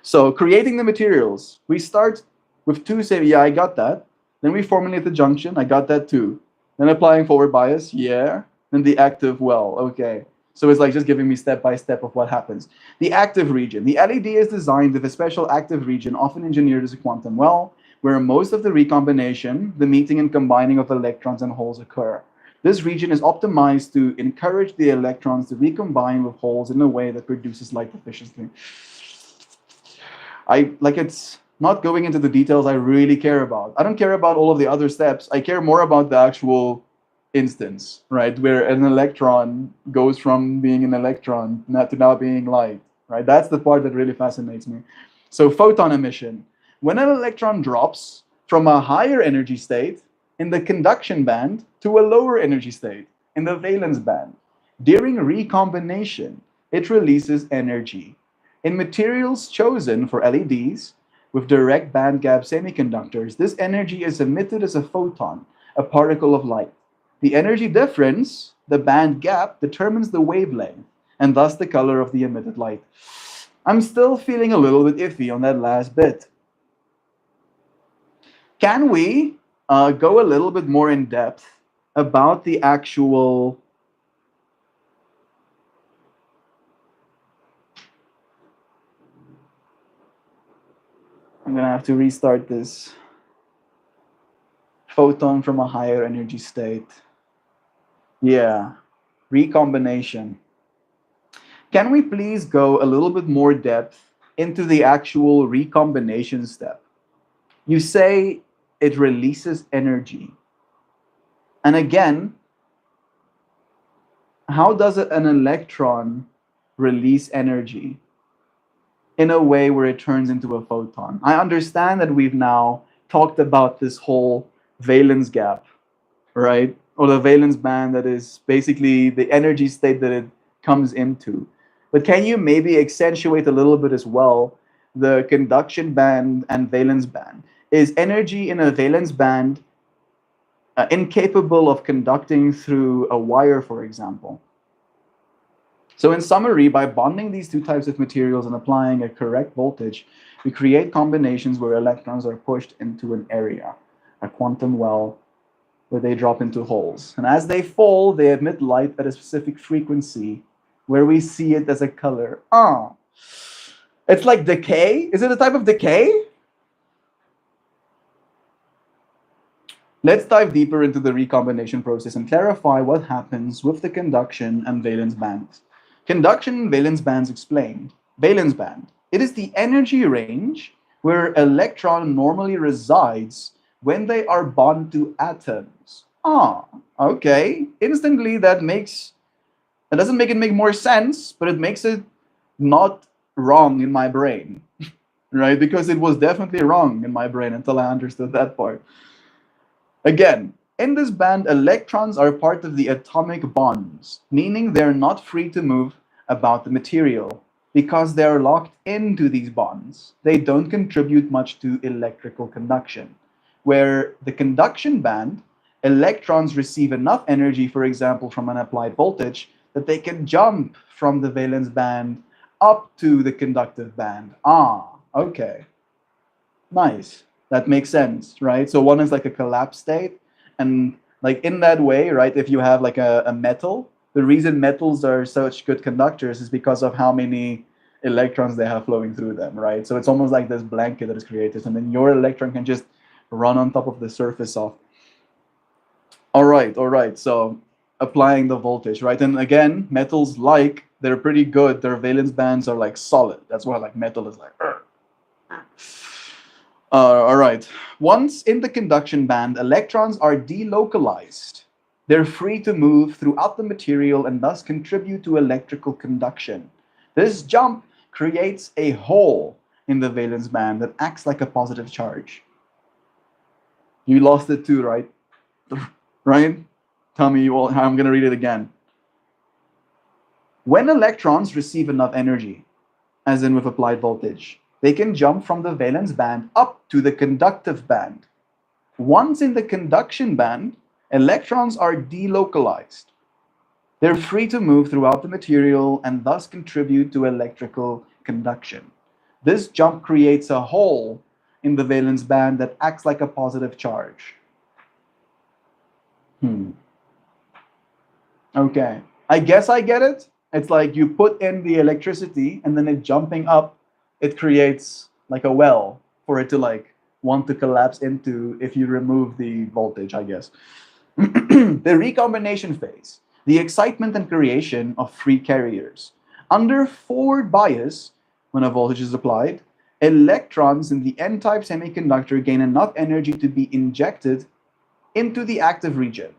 So creating the materials, we start with two, say, yeah, I got that. Then we formulate the junction, I got that too. Then applying forward bias, yeah. Then the active well, okay. So it's like just giving me step by step of what happens. The active region. The LED is designed with a special active region, often engineered as a quantum well, where most of the recombination, the meeting and combining of electrons and holes occur. This region is optimized to encourage the electrons to recombine with holes in a way that produces light efficiently. It's not going into the details I really care about. I don't care about all of the other steps. I care more about the actual instance, right? Where an electron goes from being an electron to now being light, right? That's the part that really fascinates me. So photon emission. When an electron drops from a higher energy state in the conduction band to a lower energy state in the valence band, during recombination, it releases energy. In materials chosen for LEDs with direct bandgap semiconductors, this energy is emitted as a photon, a particle of light. The energy difference, the band gap, determines the wavelength and thus the color of the emitted light. I'm still feeling a little bit iffy on that last bit. Can we go a little bit more in depth about the actual. I'm gonna have to restart this photon from a higher energy state. Yeah, recombination. Can we please go a little bit more depth into the actual recombination step? You say it releases energy. And again, how does an electron release energy in a way where it turns into a photon? I understand that we've now talked about this whole valence gap, right? Or the valence band, that is basically the energy state that it comes into. But can you maybe accentuate a little bit as well the conduction band and valence band? Is energy in a valence band incapable of conducting through a wire, for example? So in summary, by bonding these two types of materials and applying a correct voltage, we create combinations where electrons are pushed into an area, a quantum well, where they drop into holes. And as they fall, they emit light at a specific frequency where we see it as a color. It's like decay. Is it a type of decay? Let's dive deeper into the recombination process and clarify what happens with the conduction and valence bands. Conduction and valence bands explained. Valence band. It is the energy range where electron normally resides when they are bound to atoms. Okay. Instantly, that doesn't make it make more sense, but it makes it not wrong in my brain, right? Because it was definitely wrong in my brain until I understood that part. Again, in this band, electrons are part of the atomic bonds, meaning they're not free to move about the material because they're locked into these bonds. They don't contribute much to electrical conduction. Where the conduction band, electrons receive enough energy, for example, from an applied voltage, that they can jump from the valence band up to the conductive band. Okay. Nice. That makes sense, right? So one is like a collapse state. And like in that way, right, if you have like a metal, the reason metals are such good conductors is because of how many electrons they have flowing through them, right? So it's almost like this blanket that is created, and then your electron can just run on top of the surface of. All right. So applying the voltage, right? And again, metals, like, they're pretty good. Their valence bands are like solid. That's why like metal is like. All right. Once in the conduction band, electrons are delocalized. They're free to move throughout the material and thus contribute to electrical conduction. This jump creates a hole in the valence band that acts like a positive charge. You lost it too, right? Right? Tell me how I'm going to read it again. When electrons receive enough energy, as in with applied voltage, they can jump from the valence band up to the conductive band. Once in the conduction band, electrons are delocalized. They're free to move throughout the material and thus contribute to electrical conduction. This jump creates a hole in the valence band that acts like a positive charge. Okay, I guess I get it. It's like you put in the electricity and then it jumping up, it creates like a well for it to like want to collapse into if you remove the voltage, I guess. The recombination phase, the excitement and creation of free carriers. Under forward bias, when a voltage is applied, electrons in the n-type semiconductor gain enough energy to be injected into the active region.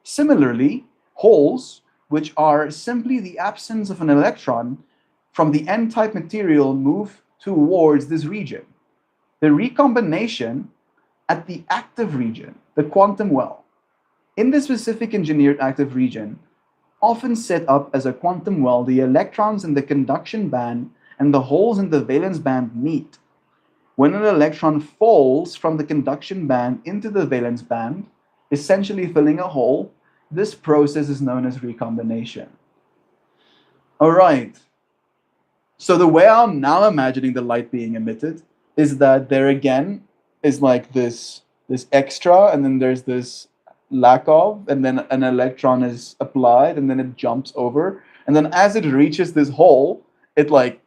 Similarly, holes, which are simply the absence of an electron from the n-type material, move towards this region. The recombination at the active region, the quantum well. In the specific engineered active region, often set up as a quantum well, the electrons in the conduction band and the holes in the valence band meet. When an electron falls from the conduction band into the valence band, essentially filling a hole, this process is known as recombination. All right. So the way I'm now imagining the light being emitted is that there again is like this this extra, and then there's this lack of, and then an electron is applied, and then it jumps over, and then as it reaches this hole, it like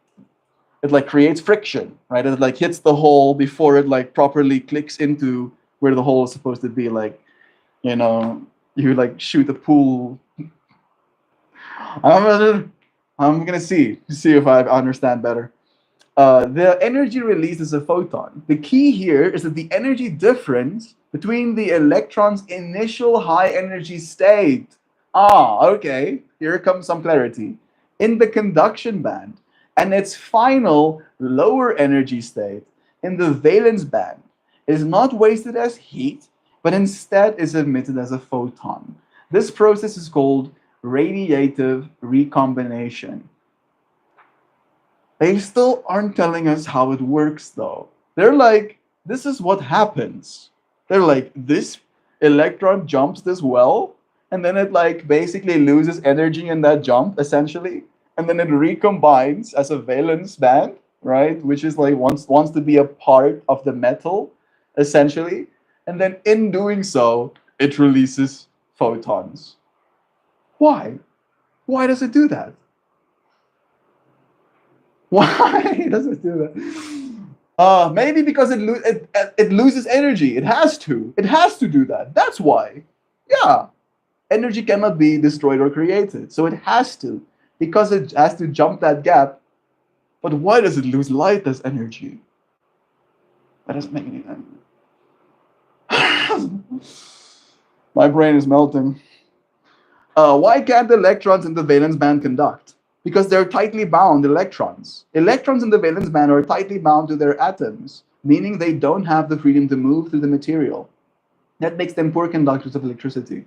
creates friction, right? It like hits the hole before it like properly clicks into where the hole is supposed to be. Like, you know, you like shoot a pool. I'm gonna see if I understand better. The energy released is a photon. The key here is that the energy difference between the electron's initial high energy state. Ah, okay. Here comes some clarity. In the conduction band and its final lower energy state in the valence band is not wasted as heat, but instead is emitted as a photon. This process is called radiative recombination. They still aren't telling us how it works, though. They're like, this is what happens. They're like, this electron jumps this well, and then it like basically loses energy in that jump, essentially, and then it recombines as a valence band, right? Which is like wants to be a part of the metal, essentially, and then in doing so, it releases photons. Why? Why does it do that? Why does it do that? Maybe because it loses energy. It has to. It has to do that. That's why. Yeah. Energy cannot be destroyed or created. So it has to. Because it has to jump that gap. But why does it lose light as energy? That doesn't make any sense. My brain is melting. Why can't the electrons in the valence band conduct? Because they're tightly bound electrons. Electrons in the valence band are tightly bound to their atoms, meaning they don't have the freedom to move through the material. That makes them poor conductors of electricity.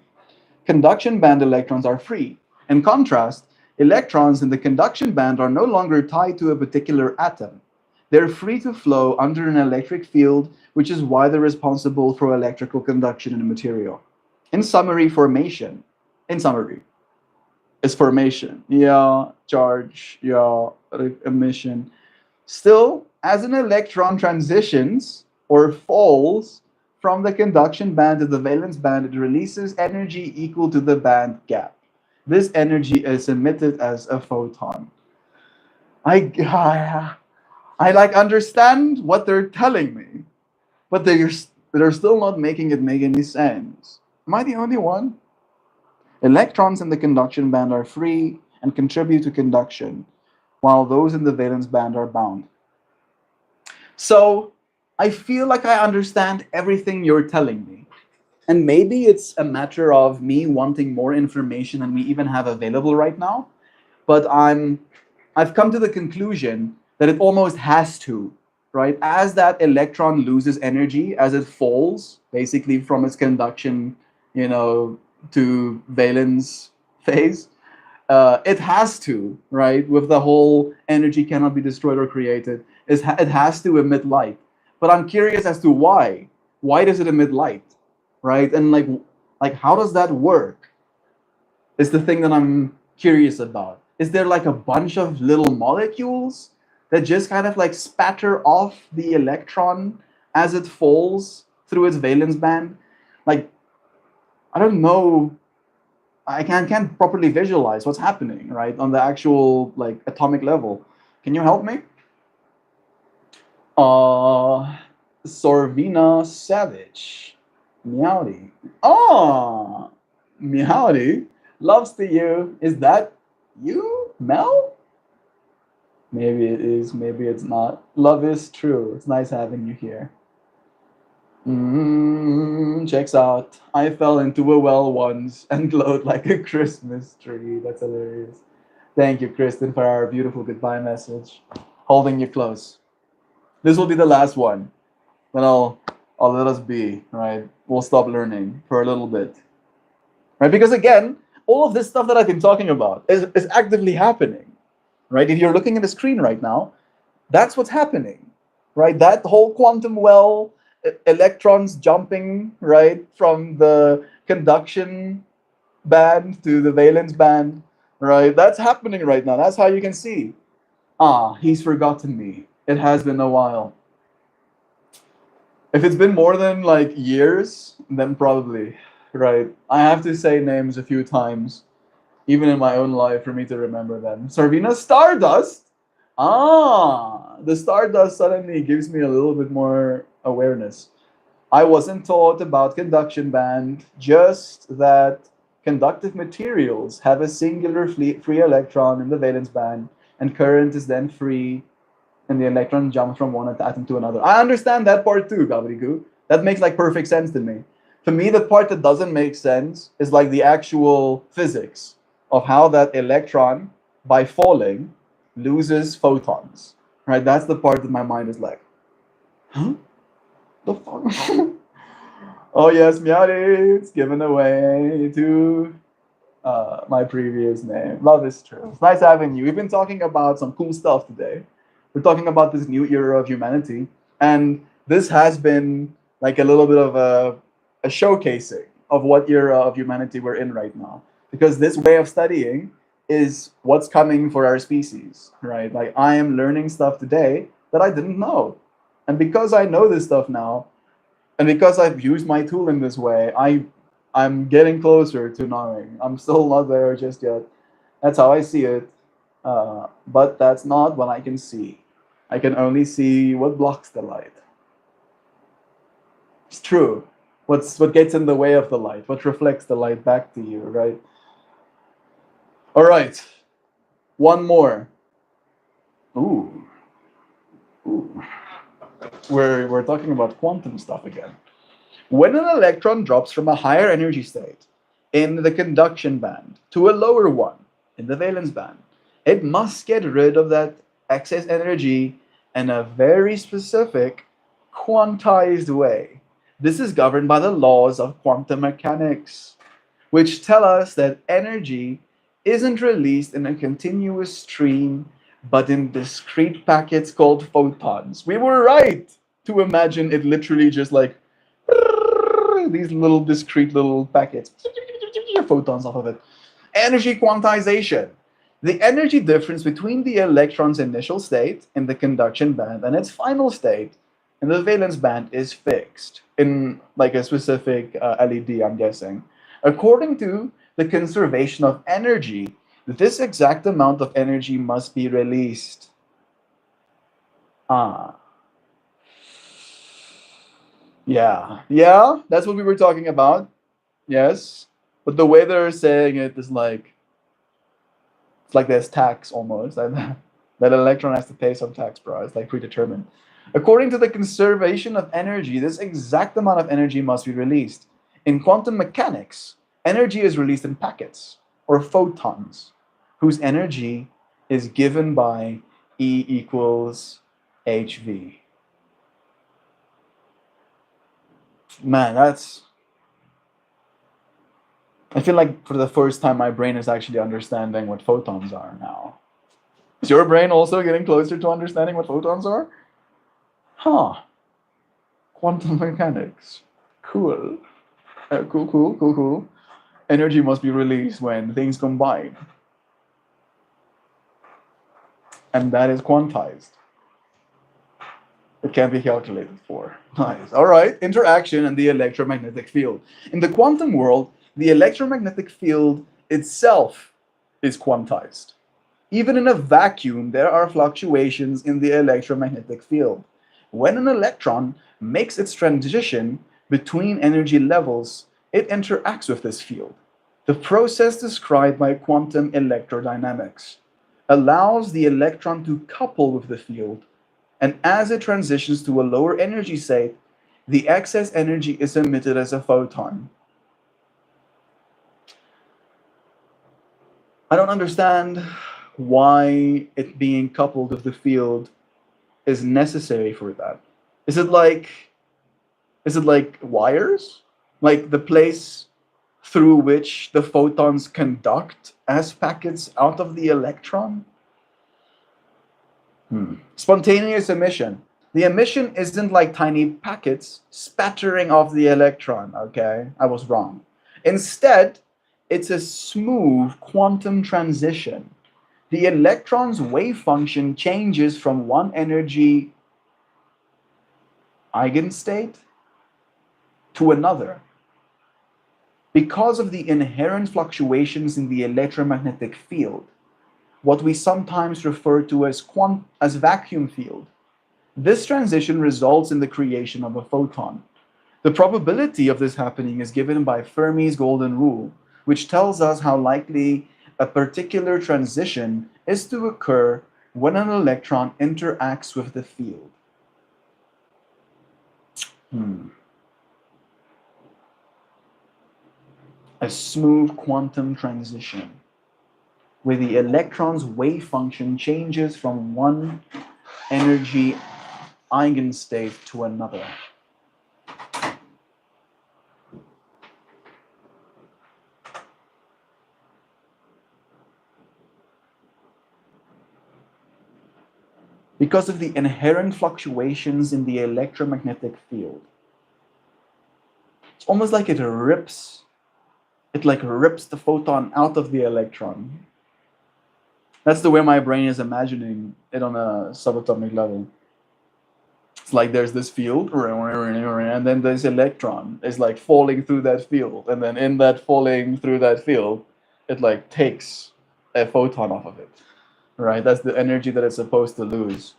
Conduction band electrons are free. In contrast, electrons in the conduction band are no longer tied to a particular atom. They're free to flow under an electric field, which is why they're responsible for electrical conduction in a material. In summary, is formation. Yeah, charge, yeah, emission. Still, as an electron transitions or falls from the conduction band to the valence band, it releases energy equal to the band gap. This energy is emitted as a photon. I like understand what they're telling me, but they're still not making it make any sense. Am I the only one? Electrons in the conduction band are free and contribute to conduction, while those in the valence band are bound. So I feel like I understand everything you're telling me. And maybe it's a matter of me wanting more information than we even have available right now. But I've come to the conclusion that it almost has to, right? As that electron loses energy, as it falls, basically from its conduction, to valence phase, it has to, right? With the whole energy cannot be destroyed or created, it has to emit light. But I'm curious as to why. Why does it emit light, right? And like how does that work? Is the thing that I'm curious about. Is there like a bunch of little molecules that just kind of like spatter off the electron as it falls through its valence band? Like, I don't know. I can't properly visualize what's happening, right, on the actual like atomic level. Can you help me? Sorvina Savage. Meowdy. Oh, Meowdy. Loves to you. Is that you, Mel? Maybe it is, maybe it's not. Love is true. It's nice having you here. Checks out. I fell into a well once and glowed like a Christmas tree. That's hilarious. Thank you, Kristen, for our beautiful goodbye message. Holding you close. This will be the last one. Then I'll let us be, right? We'll stop learning for a little bit. Right? Because again, all of this stuff that I've been talking about is actively happening. Right? If you're looking at the screen right now, that's what's happening. Right? That whole quantum well, electrons jumping, right, from the conduction band to the valence band, right? That's happening right now. That's how you can see. He's forgotten me. It has been a while. If it's been more than like years, then probably, right? I have to say names a few times, even in my own life, for me to remember them. Servina Stardust. Ah, the Stardust suddenly gives me a little bit more awareness. I wasn't taught about conduction band, just that conductive materials have a singular free electron in the valence band, and current is then free, and the electron jumps from one atom to another. I understand that part too, Gabrigu. That makes like perfect sense to me. To me, the part that doesn't make sense is like the actual physics of how that electron, by falling, loses photons. Right? That's the part that my mind is like, huh? The fuck? Oh yes, Miari, it's given away to my previous name. Love is true. It's nice having you. We've been talking about some cool stuff today. We're talking about this new era of humanity, and this has been like a little bit of a showcasing of what era of humanity we're in right now. Because this way of studying is what's coming for our species, right? Like I am learning stuff today that I didn't know. And because I know this stuff now, and because I've used my tool in this way, I'm getting closer to knowing. I'm still not there just yet. That's how I see it. But that's not what I can see. I can only see what blocks the light. It's true. What gets in the way of the light? What reflects the light back to you, right? All right. One more. Ooh. Ooh. We're talking about quantum stuff again. When an electron drops from a higher energy state in the conduction band to a lower one in the valence band, it must get rid of that excess energy in a very specific quantized way. This is governed by the laws of quantum mechanics, which tell us that energy isn't released in a continuous stream, but in discrete packets called photons. We were right to imagine it literally just like these little discrete little packets, photons off of it. Energy quantization. The energy difference between the electron's initial state in the conduction band and its final state in the valence band is fixed in like a specific LED, I'm guessing. According to the conservation of energy, this exact amount of energy must be released. Ah. Yeah, that's what we were talking about. Yes. But the way they're saying it is like, it's like there's tax almost. That electron has to pay some tax, bro. It's like predetermined. According to the conservation of energy, this exact amount of energy must be released. In quantum mechanics, energy is released in packets or photons, whose energy is given by E equals hv. Man, I feel like for the first time my brain is actually understanding what photons are now. Is your brain also getting closer to understanding what photons are? Huh. Quantum mechanics. Cool. Cool. Energy must be released when things combine. And that is quantized. It can't be calculated for. Nice. All right. Interaction and the electromagnetic field. In the quantum world, the electromagnetic field itself is quantized. Even in a vacuum, there are fluctuations in the electromagnetic field. When an electron makes its transition between energy levels, it interacts with this field. The process described by quantum electrodynamics allows the electron to couple with the field, and as it transitions to a lower energy state, the excess energy is emitted as a photon. I don't understand why it being coupled with the field is necessary for that. Is it like wires? Like the place through which the photons conduct as packets out of the electron? Spontaneous emission. The emission isn't like tiny packets spattering off the electron, okay? I was wrong. Instead, it's a smooth quantum transition. The electron's wave function changes from one energy eigenstate to another. Because of the inherent fluctuations in the electromagnetic field, what we sometimes refer to as vacuum field, this transition results in the creation of a photon. The probability of this happening is given by Fermi's golden rule, which tells us how likely a particular transition is to occur when an electron interacts with the field. A smooth quantum transition, where the electron's wave function changes from one energy eigenstate to another. Because of the inherent fluctuations in the electromagnetic field. It's almost like it rips the photon out of the electron. That's the way my brain is imagining it on a subatomic level. It's like there's this field, and then this electron is like falling through that field, and then in that falling through that field, it like takes a photon off of it, right? That's the energy that it's supposed to lose.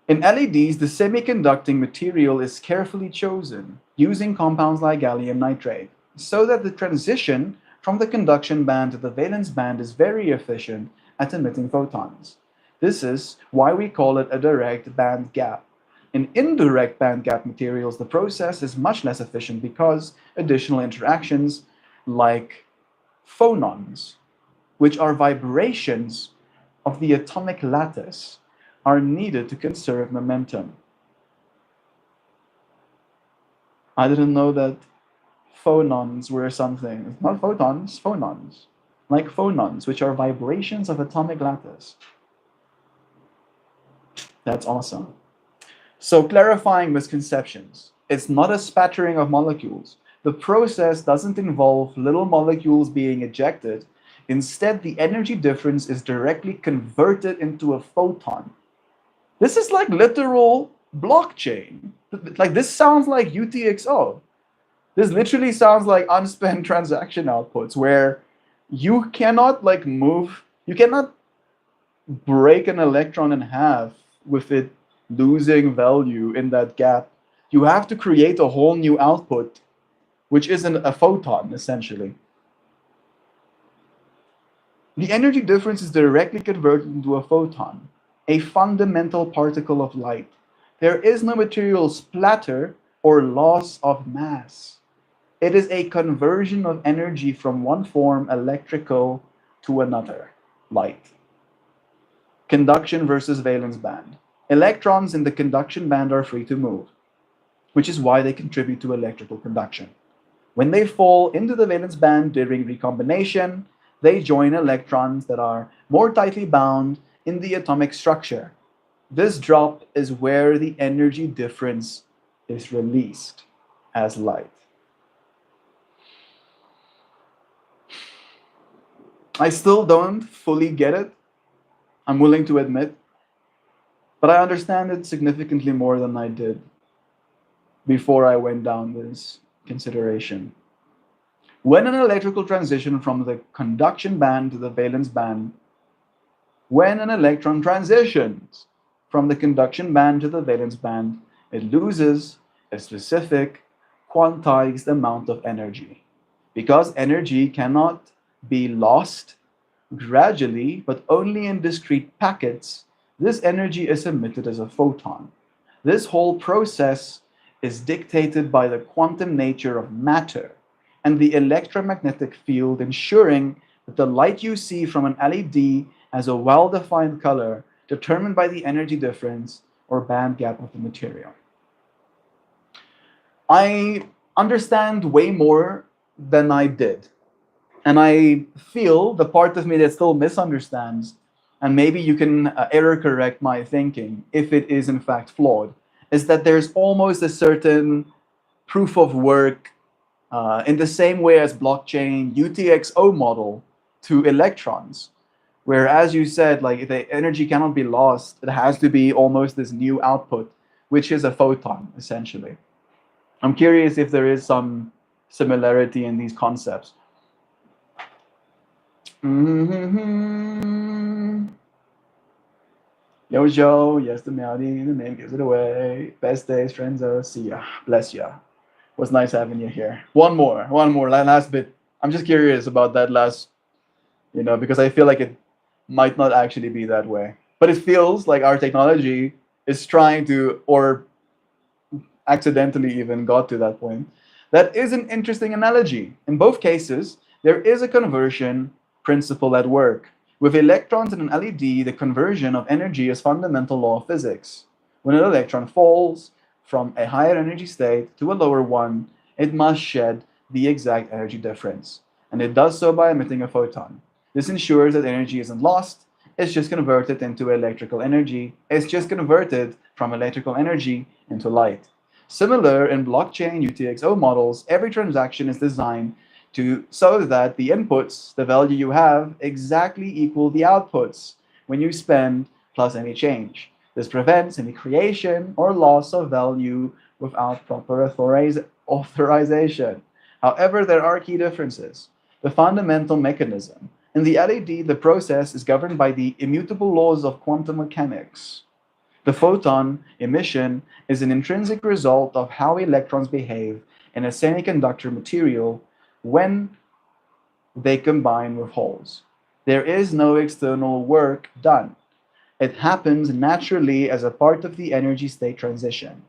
In LEDs, the semiconducting material is carefully chosen using compounds like gallium nitride, so that the transition from the conduction band to the valence band is very efficient at emitting photons. This is why we call it a direct band gap. In indirect band gap materials, the process is much less efficient because additional interactions like phonons, which are vibrations of the atomic lattice, are needed to conserve momentum. I didn't know that phonons were something. Not photons, phonons. Like phonons, which are vibrations of atomic lattice. That's awesome. So clarifying misconceptions. It's not a spattering of molecules. The process doesn't involve little molecules being ejected. Instead, the energy difference is directly converted into a photon. This is like literal blockchain. Like this sounds like UTXO. This literally sounds like unspent transaction outputs where you cannot you cannot break an electron in half with it losing value in that gap. You have to create a whole new output, which isn't a photon, essentially. The energy difference is directly converted into a photon, a fundamental particle of light. There is no material splatter or loss of mass. It is a conversion of energy from one form, electrical, to another, light. Conduction versus valence band. Electrons in the conduction band are free to move, which is why they contribute to electrical conduction. When they fall into the valence band during recombination, they join electrons that are more tightly bound in the atomic structure. This drop is where the energy difference is released as light. I still don't fully get it, I'm willing to admit, but I understand it significantly more than I did before I went down this consideration. When an electrical transition from the conduction band to the valence band, when an electron transitions from the conduction band to the valence band, it loses a specific quantized amount of energy. Because energy cannot be lost gradually, but only in discrete packets, this energy is emitted as a photon. This whole process is dictated by the quantum nature of matter and the electromagnetic field, ensuring that the light you see from an LED has a well-defined color determined by the energy difference or band gap of the material. I understand way more than I did. And I feel the part of me that still misunderstands, and maybe you can error correct my thinking if it is in fact flawed, is that there's almost a certain proof of work in the same way as blockchain UTXO model to electrons, where, as you said, like if the energy cannot be lost, it has to be almost this new output, which is a photon, essentially. I'm curious if there is some similarity in these concepts. Mm-hmm. Yo, Joe, yes, the melody, the name gives it away. Best days, friends, see ya. Bless ya. Was nice having you here. One more, last bit. I'm just curious about that last, because I feel like it might not actually be that way. But it feels like our technology is trying to, or accidentally even got to that point. That is an interesting analogy. In both cases, there is a conversion principle at work. With electrons in an LED, the conversion of energy is fundamental law of physics. When an electron falls from a higher energy state to a lower one, it must shed the exact energy difference. And it does so by emitting a photon. This ensures that energy isn't lost, it's just converted into electrical energy. It's just converted from electrical energy into light. Similar in blockchain UTXO models, every transaction is designed so that the inputs, the value you have, exactly equal the outputs when you spend plus any change. This prevents any creation or loss of value without proper authorization. However, there are key differences. The fundamental mechanism. In the LED, the process is governed by the immutable laws of quantum mechanics. The photon emission is an intrinsic result of how electrons behave in a semiconductor material when they combine with holes. There is no external work done. It happens naturally as a part of the energy state transition.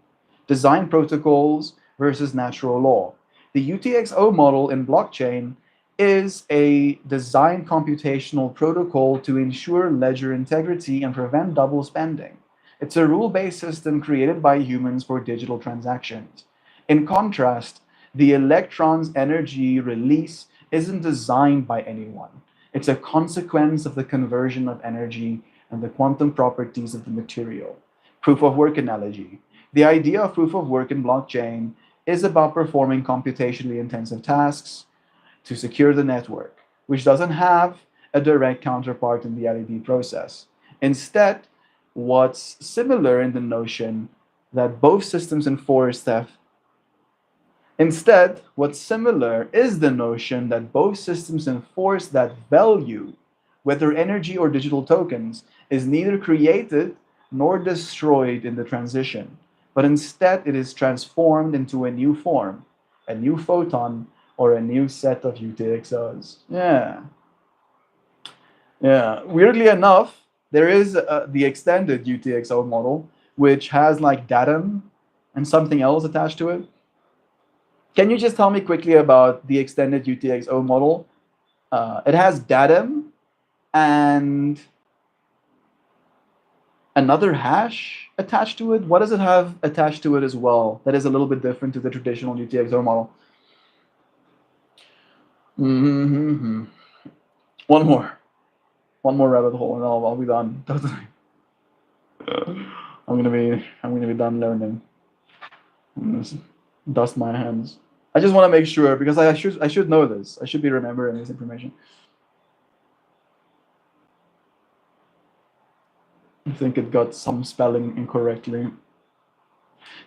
Design protocols versus natural law. The UTXO model in blockchain is a design computational protocol to ensure ledger integrity and prevent double spending. It's a rule-based system created by humans for digital transactions. In contrast, the electron's energy release isn't designed by anyone. It's a consequence of the conversion of energy and the quantum properties of the material. Proof of work analogy. The idea of proof of work in blockchain is about performing computationally intensive tasks to secure the network, which doesn't have a direct counterpart in the LED process. Instead, what's similar in the notion that both systems enforce that Instead, what's similar is the notion that both systems enforce that value, whether energy or digital tokens, is neither created nor destroyed in the transition, but instead it is transformed into a new form, a new photon, or a new set of UTXOs. Yeah. Weirdly enough, there is the extended UTXO model, which has like datum and something else attached to it. Can you just tell me quickly about the extended UTXO model? It has datum and another hash attached to it. What does it have attached to it as well that is a little bit different to the traditional UTXO model? Mm-hmm. One more rabbit hole, and I'll be done. I'm gonna be done learning. Dust my hands. I just want to make sure because I should know this. I should be remembering this information. I think it got some spelling incorrectly.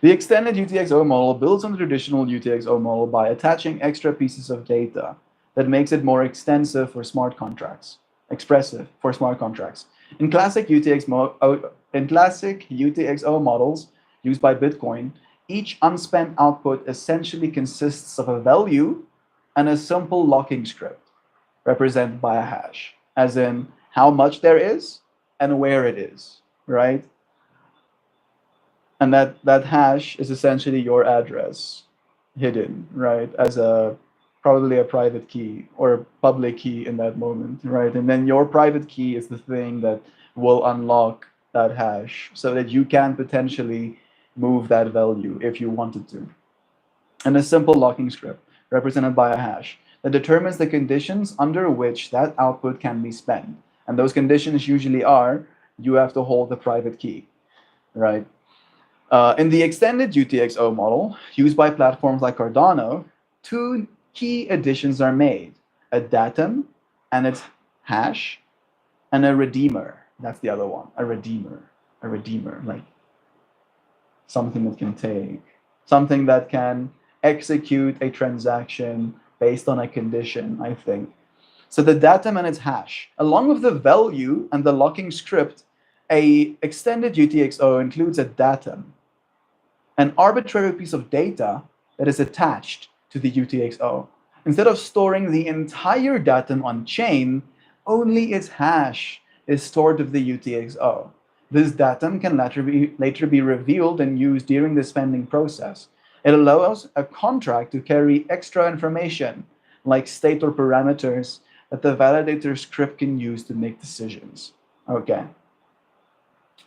The extended UTXO model builds on the traditional UTXO model by attaching extra pieces of data that makes it more extensive for smart contracts, expressive for smart contracts. In classic UTXO models used by Bitcoin, each unspent output essentially consists of a value and a simple locking script represented by a hash, as in how much there is and where it is, right? And that hash is essentially your address hidden, right, as a probably a private key or a public key in that moment, right? And then your private key is the thing that will unlock that hash so that you can potentially move that value if you wanted to. And a simple locking script represented by a hash that determines the conditions under which that output can be spent. And those conditions usually are you have to hold the private key, right? In the extended UTXO model, used by platforms like Cardano, two key additions are made: a datum and its hash, and a redeemer. That's the other one, a redeemer, like something that can take, something that can execute a transaction based on a condition, I think. So the datum and its hash, along with the value and the locking script, a extended UTXO includes a datum, an arbitrary piece of data that is attached to the UTXO. Instead of storing the entire datum on chain, only its hash is stored with the UTXO. This datum can later be revealed and used during the spending process. It allows a contract to carry extra information, like state or parameters, that the validator script can use to make decisions. Okay.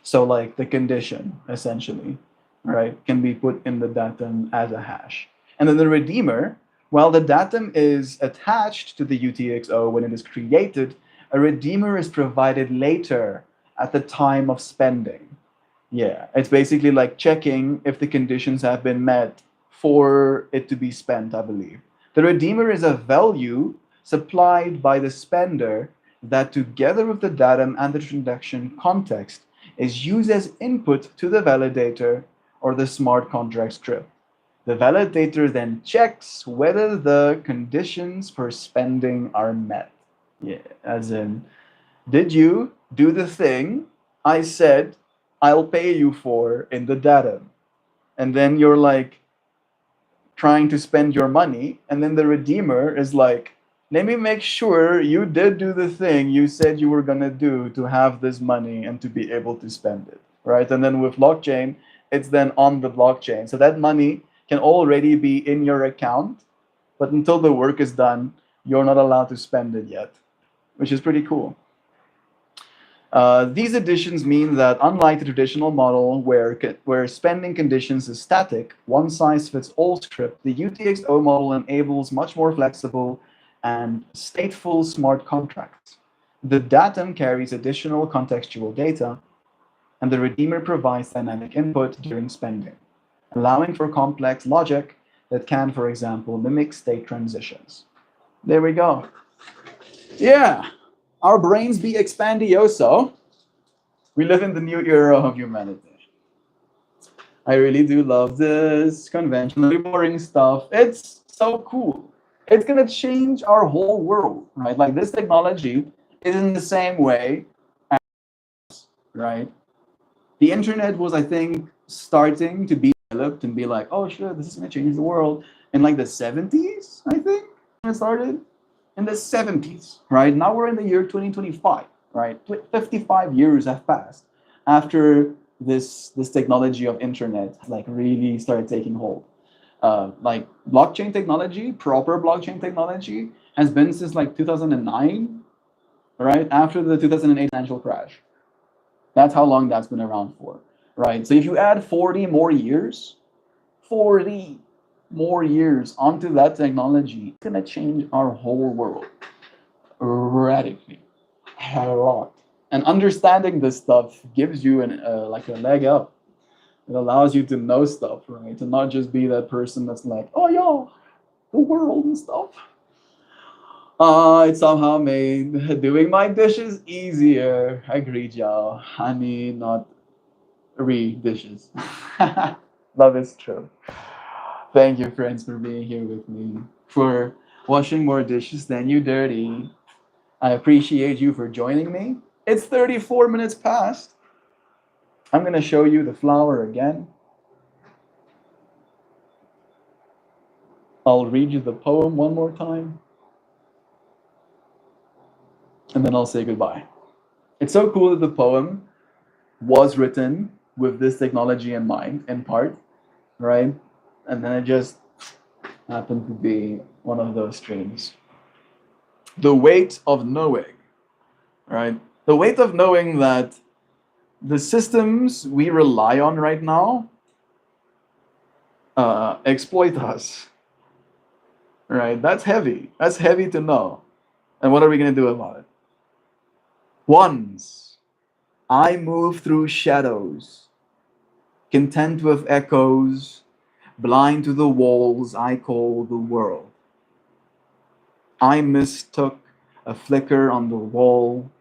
So like the condition, essentially, right, can be put in the datum as a hash. And then the redeemer, while the datum is attached to the UTXO when it is created, a redeemer is provided later at the time of spending. Yeah, it's basically like checking if the conditions have been met for it to be spent, I believe. The redeemer is a value supplied by the spender that, together with the datum and the transaction context, is used as input to the validator or the smart contract script. The validator then checks whether the conditions for spending are met. Yeah, as in, did you do the thing I said I'll pay you for in the datum? And then you're like trying to spend your money, and then the redeemer is like, let me make sure you did do the thing you said you were gonna do to have this money and to be able to spend it, right? And then with blockchain, it's then on the blockchain. So that money can already be in your account, but until the work is done, you're not allowed to spend it yet, which is pretty cool. These additions mean that, unlike the traditional model where spending conditions is static, one-size-fits-all script, the UTXO model enables much more flexible and stateful smart contracts. The datum carries additional contextual data, and the redeemer provides dynamic input during spending, allowing for complex logic that can, for example, mimic state transitions. There we go. Yeah. Our brains be expandioso. We live in the new era of humanity. I really do love this conventionally boring stuff. It's so cool. It's gonna change our whole world, right? Like this technology is in the same way, right? The internet was, I think, starting to be developed and be like, oh shit, this is gonna change the world in like the 70s, I think, when it started. In the 70s, right? Now we're in the year 2025, right? 55 years have passed after this technology of internet like really started taking hold. Like blockchain technology, proper blockchain technology, has been since like 2009, right? After the 2008 financial crash. That's how long that's been around for, right? So if you add 40 more years, 40 more years onto that technology, it's gonna change our whole world radically, a lot. And understanding this stuff gives you like a leg up. It allows you to know stuff, right? To not just be that person that's like, oh yeah, the world and stuff. It somehow made doing my dishes easier. Agreed, y'all. I mean, not dishes. Love is true. Thank you, friends, for being here with me, for washing more dishes than you dirty. I appreciate you for joining me. It's 34 minutes past. I'm going to show you the flower again. I'll read you the poem one more time, and then I'll say goodbye. It's so cool that the poem was written with this technology in mind, in part, right? And then it just happened to be one of those streams. The weight of knowing, right? The weight of knowing that the systems we rely on right now exploit us, right? That's heavy. That's heavy to know. And what are we going to do about it? Once I move through shadows, content with echoes, blind to the walls I call the world. I mistook a flicker on the wall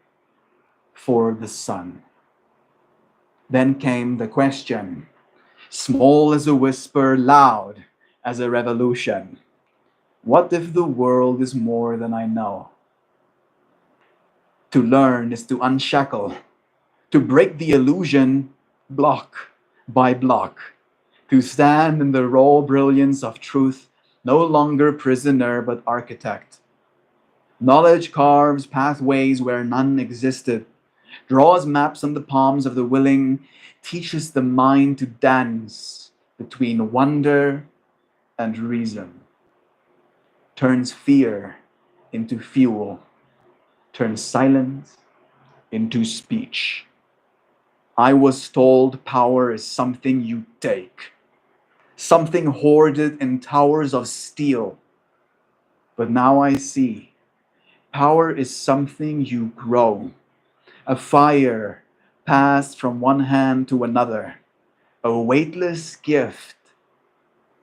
for the sun. Then came the question, Small as a whisper, loud as a revolution. What if the world is more than I know? To learn is to unshackle, to break the illusion block by block, to stand in the raw brilliance of truth, no longer prisoner but architect. Knowledge carves pathways where none existed, draws maps on the palms of the willing, teaches the mind to dance between wonder and reason, turns fear into fuel, turns silence into speech. I was told power is something you take, something hoarded in towers of steel. But now I see power is something you grow, a fire passed from one hand to another, a weightless gift,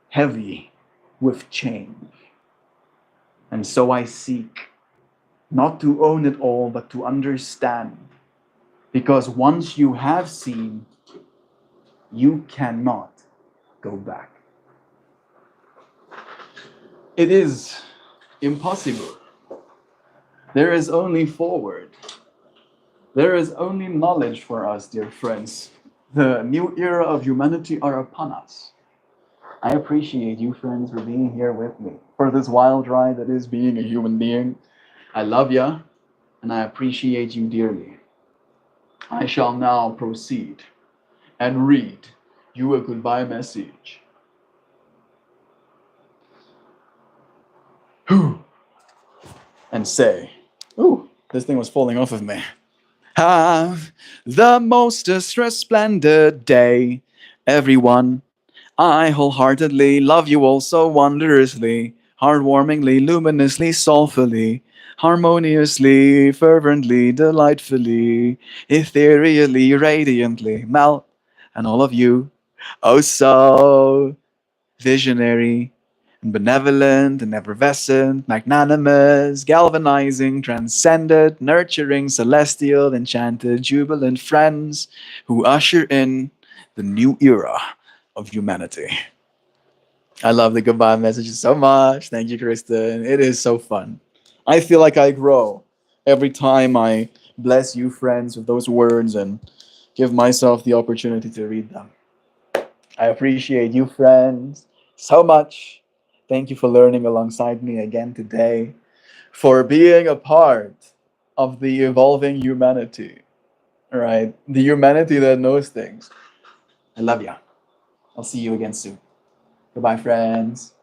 heavy with change. And so I seek, not to own it all, but to understand. Because once you have seen, you cannot go back. It is impossible. There is only forward. There is only knowledge for us, dear friends. The new era of humanity are upon us. I appreciate you, friends, for being here with me for this wild ride that is being a human being. I love ya, and I appreciate you dearly. I shall now proceed and read you a goodbye message. And say, ooh, this thing was falling off of me. Have the most resplendent day, everyone. I wholeheartedly love you all so wondrously, heartwarmingly, luminously, soulfully, harmoniously, fervently, delightfully, ethereally, radiantly, Mel, and all of you. Oh, so visionary, and benevolent and effervescent, magnanimous, galvanizing, transcendent, nurturing, celestial, enchanted, jubilant friends who usher in the new era of humanity. I love the goodbye messages so much. Thank you, Kristen. It is so fun. I feel like I grow every time I bless you, friends, with those words and give myself the opportunity to read them. I appreciate you, friends, so much. Thank you for learning alongside me again today, for being a part of the evolving humanity, right? The humanity that knows things. I love ya. I'll see you again soon. Goodbye, friends.